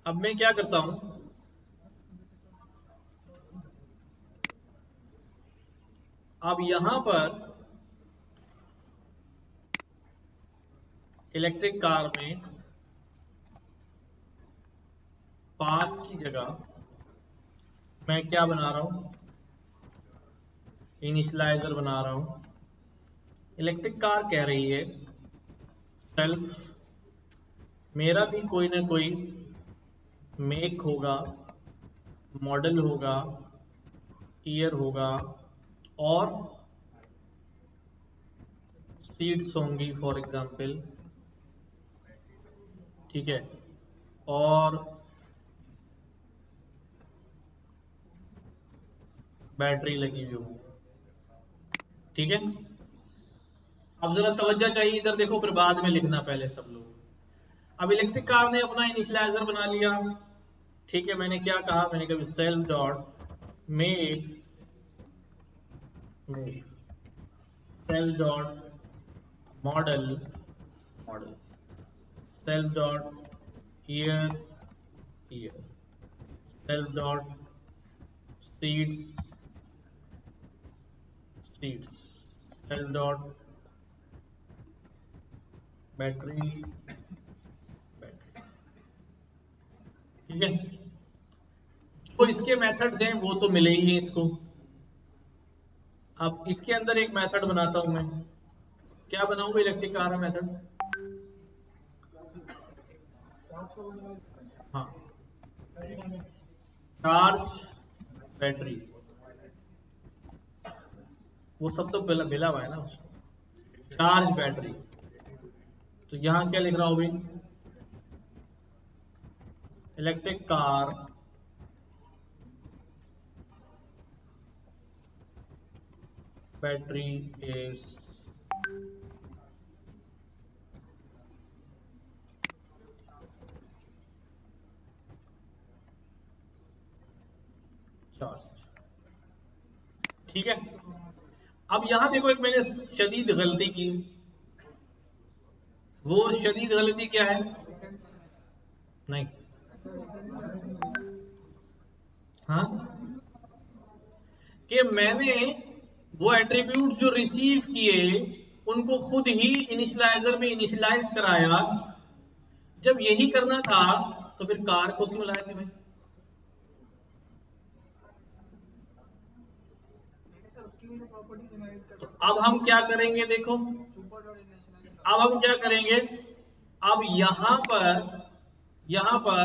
अब मैं क्या करता हूं, अब यहां पर इलेक्ट्रिक कार में पास की जगह मैं क्या बना रहा हूं, इनिशियलाइजर बना रहा हूं। इलेक्ट्रिक कार कह रही है सेल्फ, मेरा भी कोई ना कोई मेक होगा, मॉडल होगा, ईयर होगा, और सीट्स होंगी फॉर एग्जांपल। ठीक है। और बैटरी लगी हुई होगी। ठीक है। अब जरा तवज्जो चाहिए इधर देखो, फिर बाद में लिखना पहले सब लोग। अब इलेक्ट्रिक कार ने अपना इनिशियलाइजर बना लिया। ठीक है, मैंने क्या कहा, मैंने कहा self dot make, self dot model, model, self dot year, year, self dot seeds, seeds, self dot battery, battery. ठीक है, तो इसके मेथड्स हैं वो तो मिले ही हैं इसको। अब इसके अंदर एक मेथड बनाता हूं मैं, क्या बनाऊंगा इलेक्ट्रिक कार में मेथड? हाँ, चार्ज बैटरी, वो सब तो मिला हुआ है ना उसको, चार्ज बैटरी। तो यहां क्या लिख रहा हूं भाई, electric car battery is charge. ठीक है, अब यहां देखो एक मैंने शदीद गलती की। वो शदीद गलती क्या है? नहीं, हाँ, कि मैंने वो एट्रीब्यूट जो रिसीव किए उनको खुद ही इनिशियलाइजर में इनिशियलाइज कराया। जब यही करना था तो फिर कार को क्यों लाए थे भाई? तो अब हम क्या करेंगे देखो, अब हम क्या करेंगे, अब यहां पर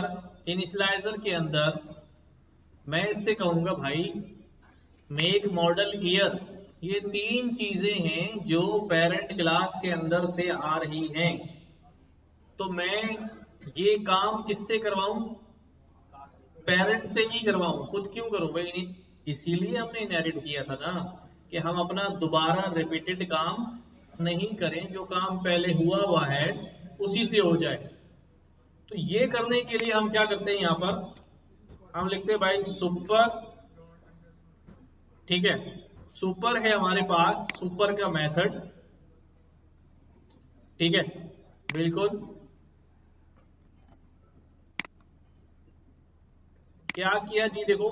इनिशियलाइजर के अंदर मैं इससे कहूंगा भाई मेक मॉडल ईयर। ये तीन चीजें हैं जो पेरेंट क्लास के अंदर से आ रही हैं, तो मैं ये काम किससे करवाऊं? पेरेंट से ही करवाऊं, खुद क्यों करूं भाई? इसीलिए हमने इनहेरिट किया था ना, कि हम अपना दोबारा रिपीटेड काम नहीं करें, जो काम पहले हुआ है उसी से हो जाए। तो ये करने के लिए हम क्या करते हैं, यहां पर हम लिखते हैं भाई सुपर। ठीक है, सुपर है हमारे पास, सुपर का मेथड। ठीक है, बिल्कुल। क्या किया जी देखो,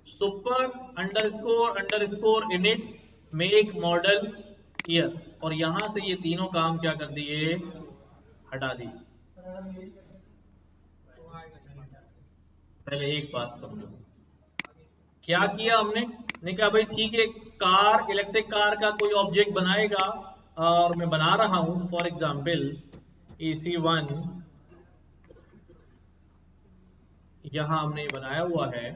super underscore init make model year, और यहां से ये तीनों काम क्या कर दिए, हटा दिए। पहले एक बात समझो, क्या किया हमने, ने कहा भाई ठीक है, कार इलेक्ट्रिक कार का कोई ऑब्जेक्ट बनाएगा, और मैं बना रहा हूं फॉर एग्जाम्पल EC1, यहां हमने बनाया हुआ है।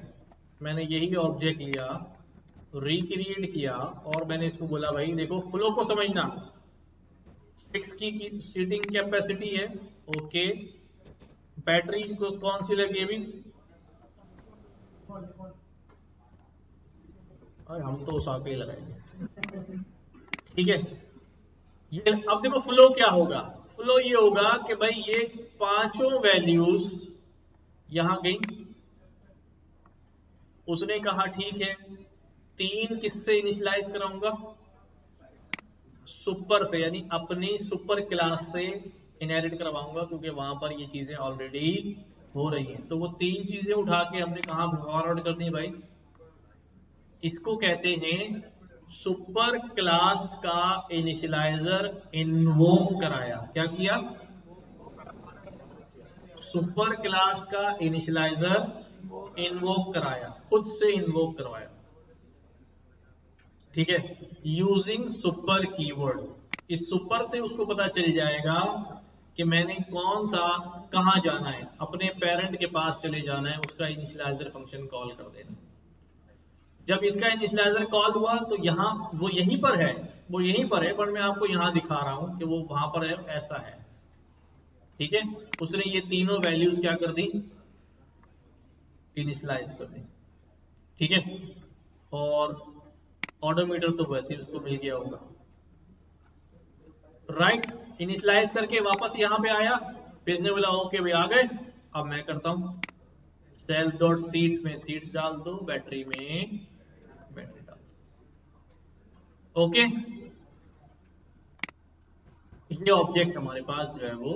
मैंने यही ऑब्जेक्ट लिया, रिक्रिएट किया, और मैंने इसको बोला भाई देखो फ्लो को समझना, 6 की सीटिंग कैपेसिटी है, ओके। बैटरी को कौन सी लगी अभी, हम तो उस आके ही लगाएंगे। ठीक है, ये अब देखो फ्लो क्या होगा, फ्लो ये होगा कि भाई ये पांचों वैल्यूज यहां गई। उसने कहा ठीक है, तीन किससे इनिशियलाइज कराऊंगा, सुपर से, यानी अपनी सुपर क्लास से इनहेरिट करवाऊंगा, क्योंकि वहां पर ये चीजें ऑलरेडी हो रही हैं। तो वो तीन चीजें उठा के हमने कहा फॉरवर्ड कर दी भाई, इसको कहते हैं सुपर क्लास का इनिशियलाइजर इन्वोक कराया। क्या किया, सुपर क्लास का इनिशियलाइजर इन्वोक कराया, खुद से इन्वोक करवाया। ठीक है, यूजिंग सुपर कीवर्ड, इस सुपर से उसको पता चल जाएगा कि मैंने कौन सा, कहां जाना है, अपने पेरेंट के पास चले जाना है, उसका इनिशियलाइजर फंक्शन कॉल कर देना। जब इसका इनिशियलाइजर कॉल हुआ तो यहां वो यहीं पर है, वो यहीं पर है, पर मैं आपको यहां दिखा रहा हूं कि वो वहां पर है, ऐसा है। ठीक है, उसने ये तीनों वैल्यूज क्या कर दी, इनिशियलाइज कर दी। ठीक है, और ऑडोमीटर तो वैसे ही उसको मिल गया होगा, राइट। इनिशियलाइज करके वापस यहां पे आया, भेजने वाला ओके भाई आ गए। अब मैं करता हूं सेल्फ डॉट सीट्स में सीट्स डाल दो, बैटरी में बैटरी डाल दो, ओके। ये ऑब्जेक्ट हमारे पास जो है वो,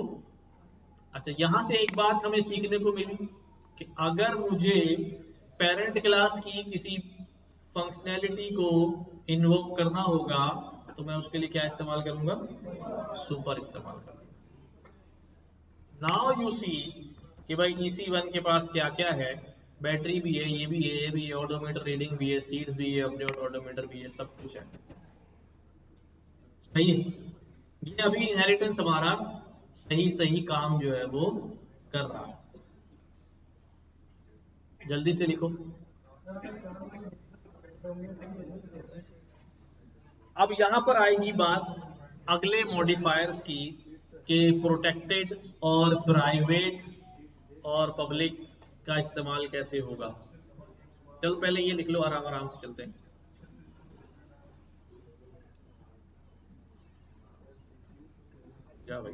अच्छा यहां से एक बात हमें सीखने को मिली कि अगर मुझे पेरेंट क्लास की किसी फंक्शनैलिटी को इन्वोक करना होगा तो मैं उसके लिए क्या इस्तेमाल करूंगा, सुपर इस्तेमाल करूंगा। नाउ यू सी कि भाई EC1 के पास क्या क्या है, बैटरी भी है, ये भी है, ये भी है, ऑडोमीटर रीडिंग भी है, सीट्स भी है, अपने ऑडोमीटर भी है, सब कुछ है। सही है, ये अभी इनहेरिटेंस हमारा सही सही काम जो है वो कर रहा है। जल्दी से लिखो। अब यहां पर आएगी बात अगले मॉडिफायर्स की कि प्रोटेक्टेड और प्राइवेट और पब्लिक का इस्तेमाल कैसे होगा। चलो पहले ये लिख लो, आराम आराम से चलते हैं। क्या भाई,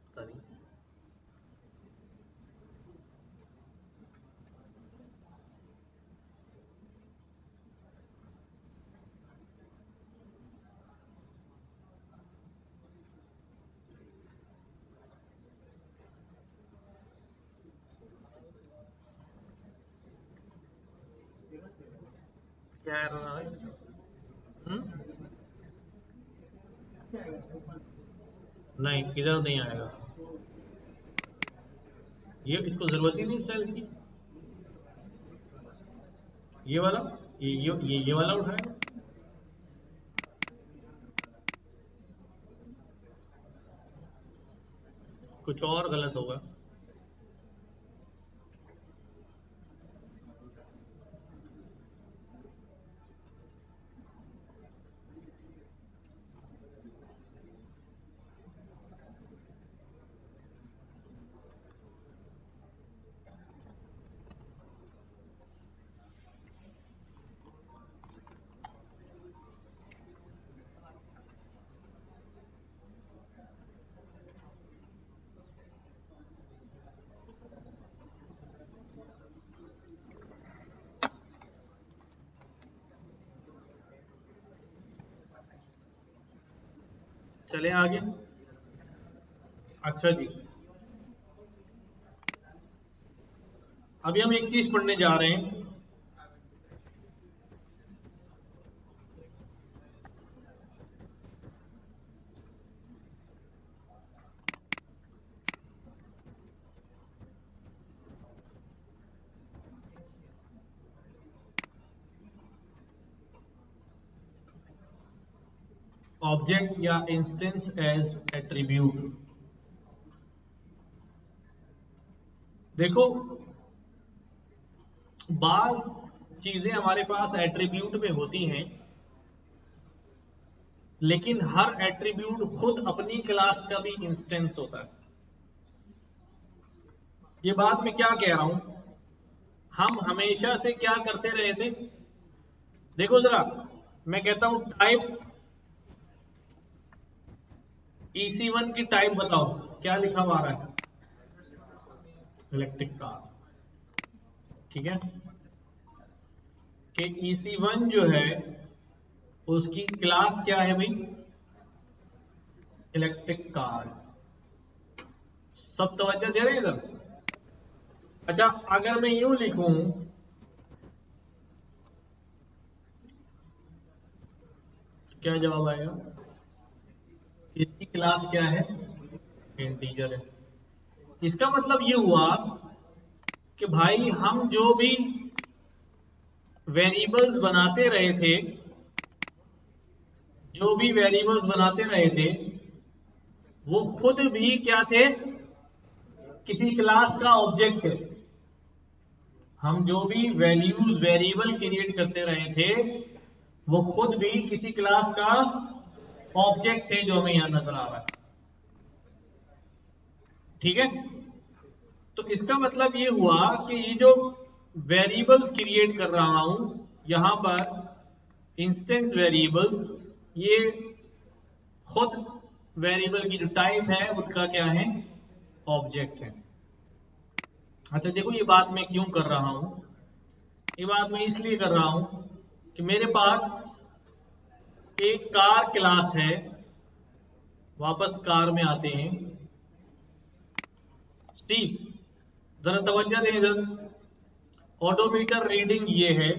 पता नहीं। क्या error आ रहा है? नहीं, इधर नहीं आएगा। ये इसको जरूरत ही नहीं सेल की। ये वाला, ये वाला उठाएगा। कुछ और गलत होगा। चले आगे। अच्छा जी, अभी हम एक चीज पढ़ने जा रहे हैं। ऑब्जेक्ट या इंस्टेंस एज एट्रीब्यूट। देखो, बाज चीजें हमारे पास एट्रीब्यूट में होती हैं, लेकिन हर एट्रीब्यूट खुद अपनी क्लास का भी इंस्टेंस होता है। ये बात मैं क्या कह रहा हूं, हम हमेशा से क्या करते रहे थे। देखो जरा, मैं कहता हूं टाइप EC1 की टाइप बताओ, क्या लिखा हुआ आ रहा है? Electric car. ठीक है, कि EC1 जो है उसकी क्लास क्या है भाई? Electric car. सब तवज्जो दे रहे हैं इधर? अच्छा, अगर मैं यूं लिखूं, क्या जवाब आएगा? इसकी क्लास क्या है? इंटीजर है। इसका मतलब ये हुआ कि भाई हम जो भी वेरिएबल्स बनाते रहे थे, जो भी वेरिएबल्स बनाते रहे थे, वो खुद भी क्या थे? किसी क्लास का ऑब्जेक्ट थे। हम जो भी वैल्यूज वेरिएबल क्रिएट करते रहे थे, वो खुद भी किसी क्लास का ऑब्जेक्ट थे, जो हमें यहां नजर आ रहा है। ठीक है, तो इसका मतलब ये हुआ कि ये जो वेरिएबल्स क्रिएट कर रहा हूं यहां पर, इंस्टेंस वेरिएबल्स, ये खुद वेरिएबल की जो टाइप है उसका क्या है? ऑब्जेक्ट है। अच्छा देखो, ये बात मैं क्यों कर रहा हूं, ये बात मैं इसलिए कर रहा हूं कि मेरे पास एक कार क्लास है। वापस कार में आते हैं। ठीक, जरा तवज्जो दें इधर। ऑडोमीटर रीडिंग ये है,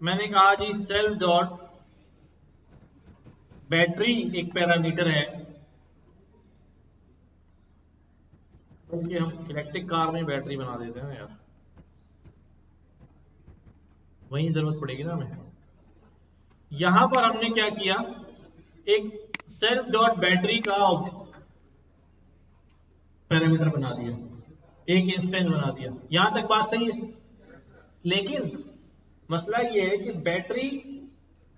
मैंने कहा जी सेल्फ डॉट बैटरी एक पैरामीटर है, क्योंकि हम इलेक्ट्रिक कार में बैटरी बना देते हैं ना यार, वहीं जरूरत पड़ेगी ना हमें। यहां पर हमने क्या किया, एक सेल्फ डॉट बैटरी का पैरामीटर बना दिया, एक इंस्टेंस बना दिया। यहां तक बात सही है। लेकिन मसला ये है कि बैटरी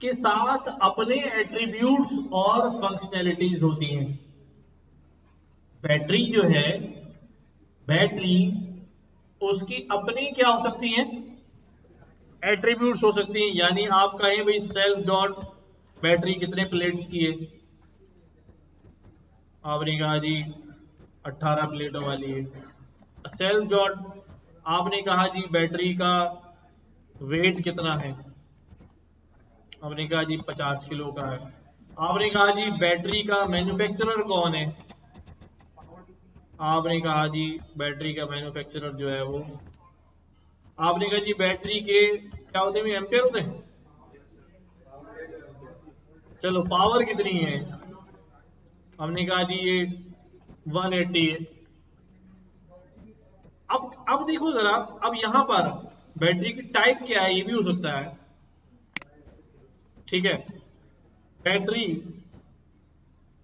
के साथ अपने एट्रीब्यूट्स और फंक्शनैलिटीज होती हैं। बैटरी जो है, बैटरी उसकी अपनी क्या हो सकती है, एट्रीब्यूट्स हो सकती हैं। यानी आप कहें भाई सेल्फ डॉट बैटरी कितने प्लेट्स की है, आपने कहा जी 18 प्लेटों वाली है। सेल्फ डॉट आपने कहा जी बैटरी का वेट कितना है, आपने कहा जी 50 किलो का है। आपने कहा जी बैटरी का मैन्युफैक्चरर कौन है, आपने कहा जी बैटरी का मैन्युफैक्चरर जो है वो, आपने कहा जी बैटरी के क्या होते हैं, एम्पियर होते हैं। चलो पावर कितनी है, हमने कहा जी ये 180 है। अब देखो जरा, अब यहां पर बैटरी की टाइप क्या है, ये भी हो सकता है। ठीक है, बैटरी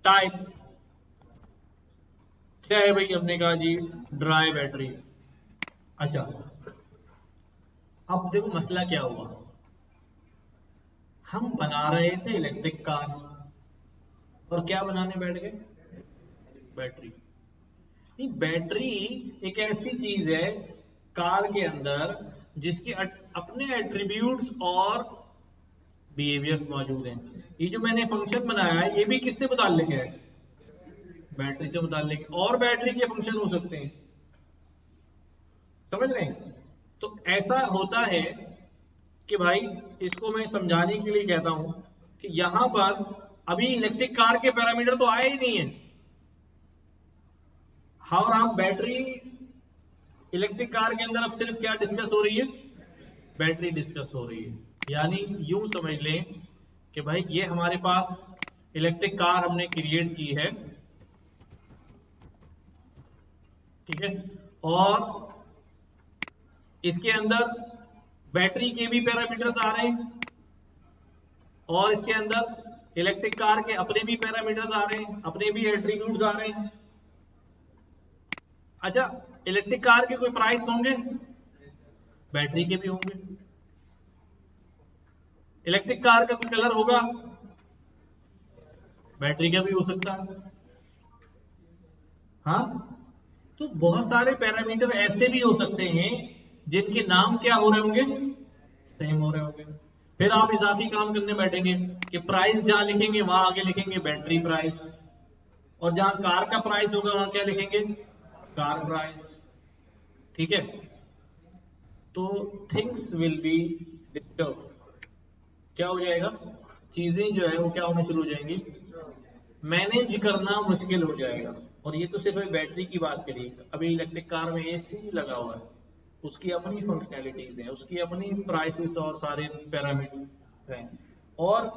टाइप क्या है भाई, हमने कहा जी ड्राई बैटरी। अच्छा, अब देखो मसला क्या हुआ, हम बना रहे थे इलेक्ट्रिक कार और क्या बनाने बैठ गए, बैटरी। नहीं, बैटरी एक ऐसी चीज है कार के अंदर जिसके अपने एट्रीब्यूट्स और बिहेवियर्स मौजूद हैं। ये जो मैंने फंक्शन बनाया है ये भी किससे मुताल्लिक है, बैटरी से मुताल्लिक है। और बैटरी के फंक्शन हो सकते हैं, समझ रहे हैं। तो ऐसा होता है कि भाई, इसको मैं समझाने के लिए कहता हूं कि यहां पर अभी इलेक्ट्रिक कार के पैरामीटर तो आए ही नहीं है। और हम बैटरी इलेक्ट्रिक कार के अंदर अब सिर्फ क्या डिस्कस हो रही है, बैटरी डिस्कस हो रही है। यानी यूं समझ लें कि भाई ये हमारे पास इलेक्ट्रिक कार हमने क्रिएट की है, ठीक है, और इसके अंदर बैटरी के भी पैरामीटर्स आ रहे हैं और इसके अंदर इलेक्ट्रिक कार के अपने भी पैरामीटर्स आ रहे हैं, अपने भी एट्रीब्यूट्स आ रहे हैं। अच्छा, इलेक्ट्रिक कार के कोई प्राइस होंगे, बैटरी के भी होंगे। इलेक्ट्रिक कार का कोई कलर होगा, बैटरी का भी हो सकता है। हाँ, तो बहुत सारे पैरामीटर ऐसे भी हो सकते हैं जिनके नाम क्या हो रहे होंगे, सेम हो रहे होंगे। फिर आप इजाफी काम करने बैठेंगे कि प्राइस जहां लिखेंगे वहां आगे लिखेंगे बैटरी प्राइस, और जहां कार का प्राइस होगा वहां क्या लिखेंगे, कार प्राइस। ठीक है, तो थिंग्स विल बी डिस्टर्ब, क्या हो जाएगा, चीजें जो है वो क्या होने शुरू हो जाएंगी, मैनेज करना मुश्किल हो जाएगा। और ये तो सिर्फ बैटरी की बात करी, अभी इलेक्ट्रिक कार में एसी लगा हुआ है, उसकी अपनी फंक्शनैलिटीज हैं, उसकी अपनी प्राइसेस और सारे पैरामीटर हैं, और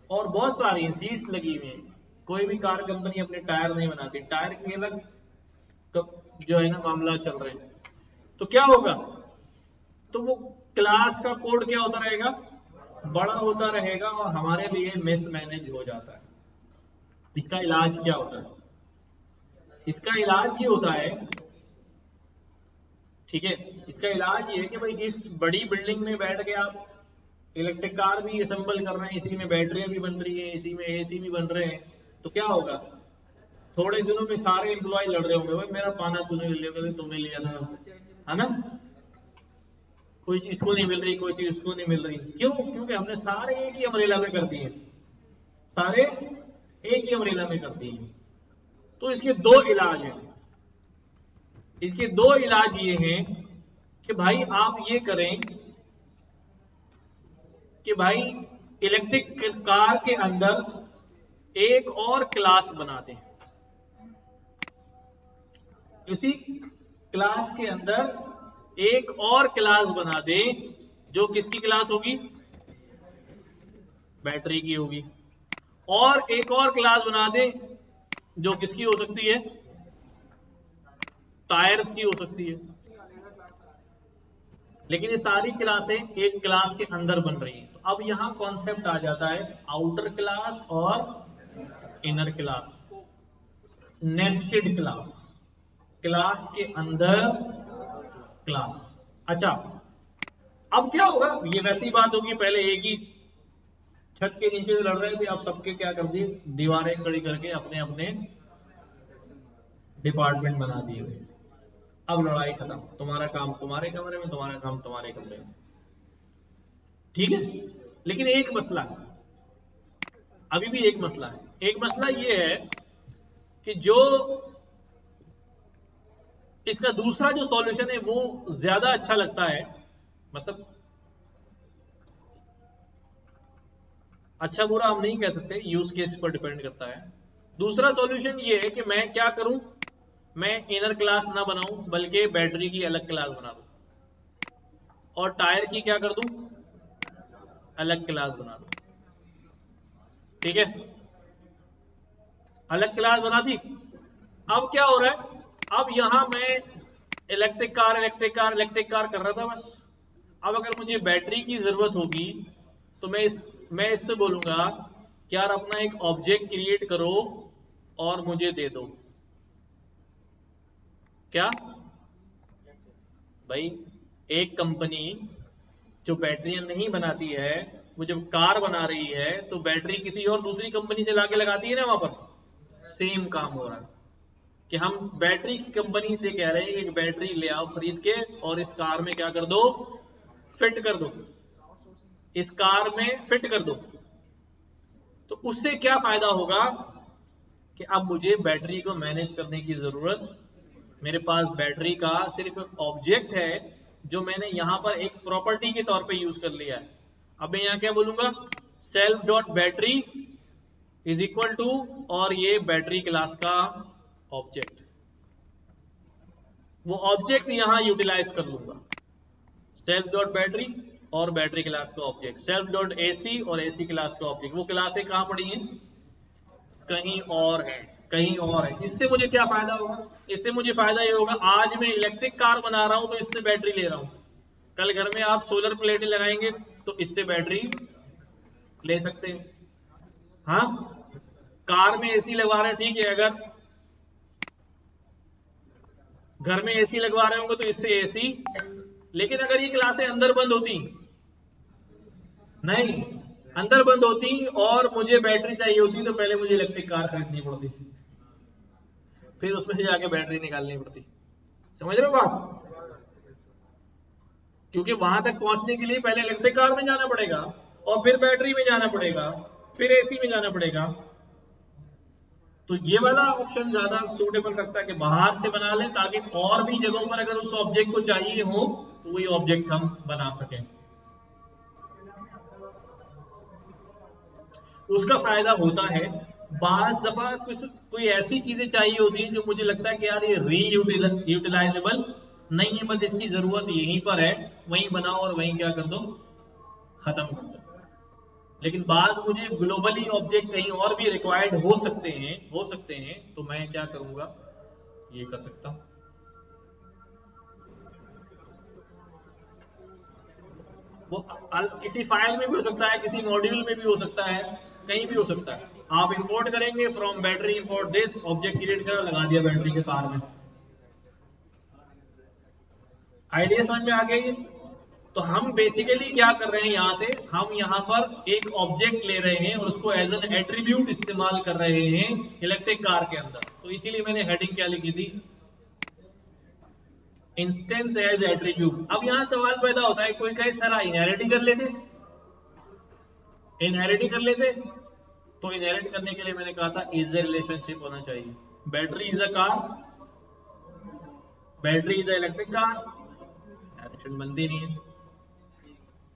बहुत सारी सीट्स लगी हुई हैं। कोई भी कार कंपनी अपने टायर नहीं बनाती, टायर के अलग जो है ना मामला चल रहे हैं। तो क्या होगा, तो वो क्लास का कोड क्या होता रहेगा, बड़ा होता रहेगा और हमारे लिए मिसमैनेज हो जाता है। इसका इलाज क्या होता है, इसका इलाज ये होता है, ठीक है, इसका इलाज ये है कि भाई इस बड़ी बिल्डिंग में बैठ के आप इलेक्ट्रिक कार भी असेंबल कर रहे हैं, इसी में बैटरियां भी बन रही हैं, इसी में एसी भी बन रहे हैं, तो क्या होगा, थोड़े दिनों में सारे एम्प्लॉय लड़ रहे होंगे, भाई मेरा पाना तूने लिया था, तुमने लिया था, है ना, कोई चीज इसको नहीं मिल रही, कोई चीज इसको नहीं मिल रही। क्यों, क्योंकि हमने सारे एक ही अमरेला में कर दिए, सारे एक ही अमरेला में कर दिए। तो इसके दो इलाज हैं, इसके दो इलाज ये हैं कि भाई आप ये करें कि भाई इलेक्ट्रिक कार के अंदर एक और क्लास बना दें, उसी क्लास के अंदर एक और क्लास बना दें जो किसकी क्लास होगी, बैटरी की होगी, और एक और क्लास बना दें जो किसकी हो सकती है, टायर्स की हो सकती है। लेकिन ये सारी क्लासें एक क्लास के अंदर बन रही हैं। तो अब यहां कॉन्सेप्ट आ जाता है आउटर क्लास और inner class, nested class, class के अंदर क्लास। अच्छा, अब क्या होगा, ये वैसी बात होगी, पहले एक ही छत के नीचे लड़ रहे थे, अब सबके क्या कर दिए, दीवारें खड़ी करके अपने अपने डिपार्टमेंट बना दिए हुए। अब लड़ाई खत्म, तुम्हारा काम तुम्हारे कमरे में, तुम्हारा काम तुम्हारे कमरे में, ठीक है। लेकिन एक मसला है, अभी भी एक मसला है। एक मसला ये है कि जो इसका दूसरा जो सॉल्यूशन है वो ज्यादा अच्छा लगता है, मतलब अच्छा बुरा हम नहीं कह सकते, यूज केस पर डिपेंड करता है। दूसरा सॉल्यूशन ये है कि मैं क्या करूं, मैं इनर क्लास ना बनाऊं बल्कि बैटरी की अलग क्लास बना दूं, और टायर की क्या कर दूं, अलग क्लास बना दूं, ठीक है। अलग क्लास बना दी। अब क्या हो रहा है, अब यहां मैं electric car electric car electric car कर रहा था बस। अब अगर मुझे बैटरी की जरूरत होगी तो मैं इससे बोलूंगा कि यार अपना एक ऑब्जेक्ट क्रिएट करो और मुझे दे दो। क्या भाई, एक कंपनी जो बैटरियां नहीं बनाती है, वो जब कार बना रही है तो बैटरी किसी और दूसरी कंपनी से लाके लगाती है ना, वहां पर सेम काम हो रहा है कि हम बैटरी की कंपनी से कह रहे हैं कि एक बैटरी ले आओ खरीद के और इस कार में क्या कर दो, फिट कर दो, इस कार में फिट कर दो। तो उससे क्या फायदा होगा कि अब मुझे बैटरी को मैनेज करने की जरूरत, मेरे पास बैटरी का सिर्फ ऑब्जेक्ट है जो मैंने यहां पर एक प्रॉपर्टी के तौर पे यूज कर लिया है। अब मैं यहां क्या बोलूंगा, self dot battery is equal to, और ये बैटरी क्लास का ऑब्जेक्ट, वो ऑब्जेक्ट यहां यूटिलाइज कर लूंगा, सेल्फ डॉट बैटरी और बैटरी क्लास का ऑब्जेक्ट, सेल्फ डॉट एसी और एसी क्लास का ऑब्जेक्ट। वो क्लासें कहां पड़ी हैं, कहीं और है, कहीं और है। इससे मुझे क्या फायदा होगा, इससे मुझे फायदा ये होगा, आज मैं इलेक्ट्रिक कार बना रहा हूं तो इससे बैटरी ले रहा हूं, कल घर में आप सोलर प्लेटें लगाएंगे तो इससे बैटरी ले सकते हैं। हाँ, कार में एसी लगवा रहे हैं, ठीक है, अगर घर में एसी लगवा रहे होंगे तो इससे एसी, लेकिन अगर ये क्लासें अंदर बंद होती, नहीं अंदर बंद होती और मुझे बैटरी चाहिए होती तो पहले मुझे इलेक्ट्रिक कार खरीदनी पड़ती, फिर उसमें से जाके बैटरी निकालनी पड़ती। समझ रहे हो बात, क्योंकि वहां तक पहुंचने के लिए पहले इलेक्ट्रिक कार में जाना पड़ेगा और फिर बैटरी में जाना पड़ेगा, फिर एसी में जाना पड़ेगा। तो ये वाला ऑप्शन ज्यादा सूटेबल लगता है कि बाहर से बना लें, ताकि और भी जगहों पर अगर उस ऑब्जेक्ट को चाहिए हो तो वही ऑब्जेक्ट हम बना सकें। उसका फायदा होता है, बाज दफा कुछ कोई ऐसी चीजें चाहिए होती हैं जो मुझे लगता है कि यार ये रीयूटिलाइजेबल नहीं है, बस इसकी जरूरत यहीं पर है, वहीं बनाओ और वहीं क्या कर दो, खत्म कर दो। लेकिन बाज मुझे ग्लोबली ऑब्जेक्ट कहीं और भी रिक्वायर्ड हो सकते हैं, तो मैं क्या करूंगा, ये कर सकता हूं। वो किसी फाइल में भी हो सकता है, किसी मॉड्यूल में भी हो सकता है, कहीं भी हो सकता है। आप इंपोर्ट करेंगे from battery import this, object create करो, लगा दिया बैटरी के कार में। आइडिया समझ में आ गई। तो हम बेसिकली क्या कर रहे हैं, यहां से हम यहां पर एक ऑब्जेक्ट ले रहे हैं और उसको एज एन एट्रीब्यूट इस्तेमाल कर रहे हैं इलेक्ट्रिक कार के अंदर। तो इसीलिए मैंने हेडिंग क्या लिखी थी, इंस्टेंस एज एट्रीब्यूट। अब यहां सवाल पैदा होता है, कोई कहे सर इनहेरिट ही कर लेते, इनहेरिट ही कर लेते। तो इनहेरिट करने के लिए मैंने कहा था इज ए रिलेशनशिप होना चाहिए, battery is a car, battery is electric car, inheritance बनती नहीं है,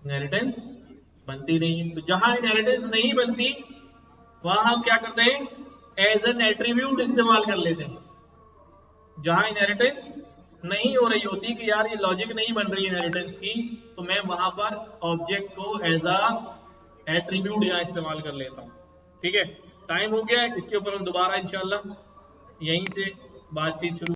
इनहेरिटेंस बनती नहीं है। तो जहां इनहेरिटेंस नहीं बनती वहां हम क्या करते हैं, एज एन एट्रीब्यूट इस्तेमाल कर लेते हैं। जहां इनहेरिटेंस नहीं हो रही होती कि यार ये लॉजिक नहीं बन रही इनहेरिटेंस की, तो मैं वहां पर ऑब्जेक्ट को एज अ एट्रीब्यूट यहाँ इस्तेमाल कर लेता हूँ। ठीक है, टाइम हो गया है, इसके ऊपर हम दोबारा इंशाल्लाह यहीं से बातचीत शुरू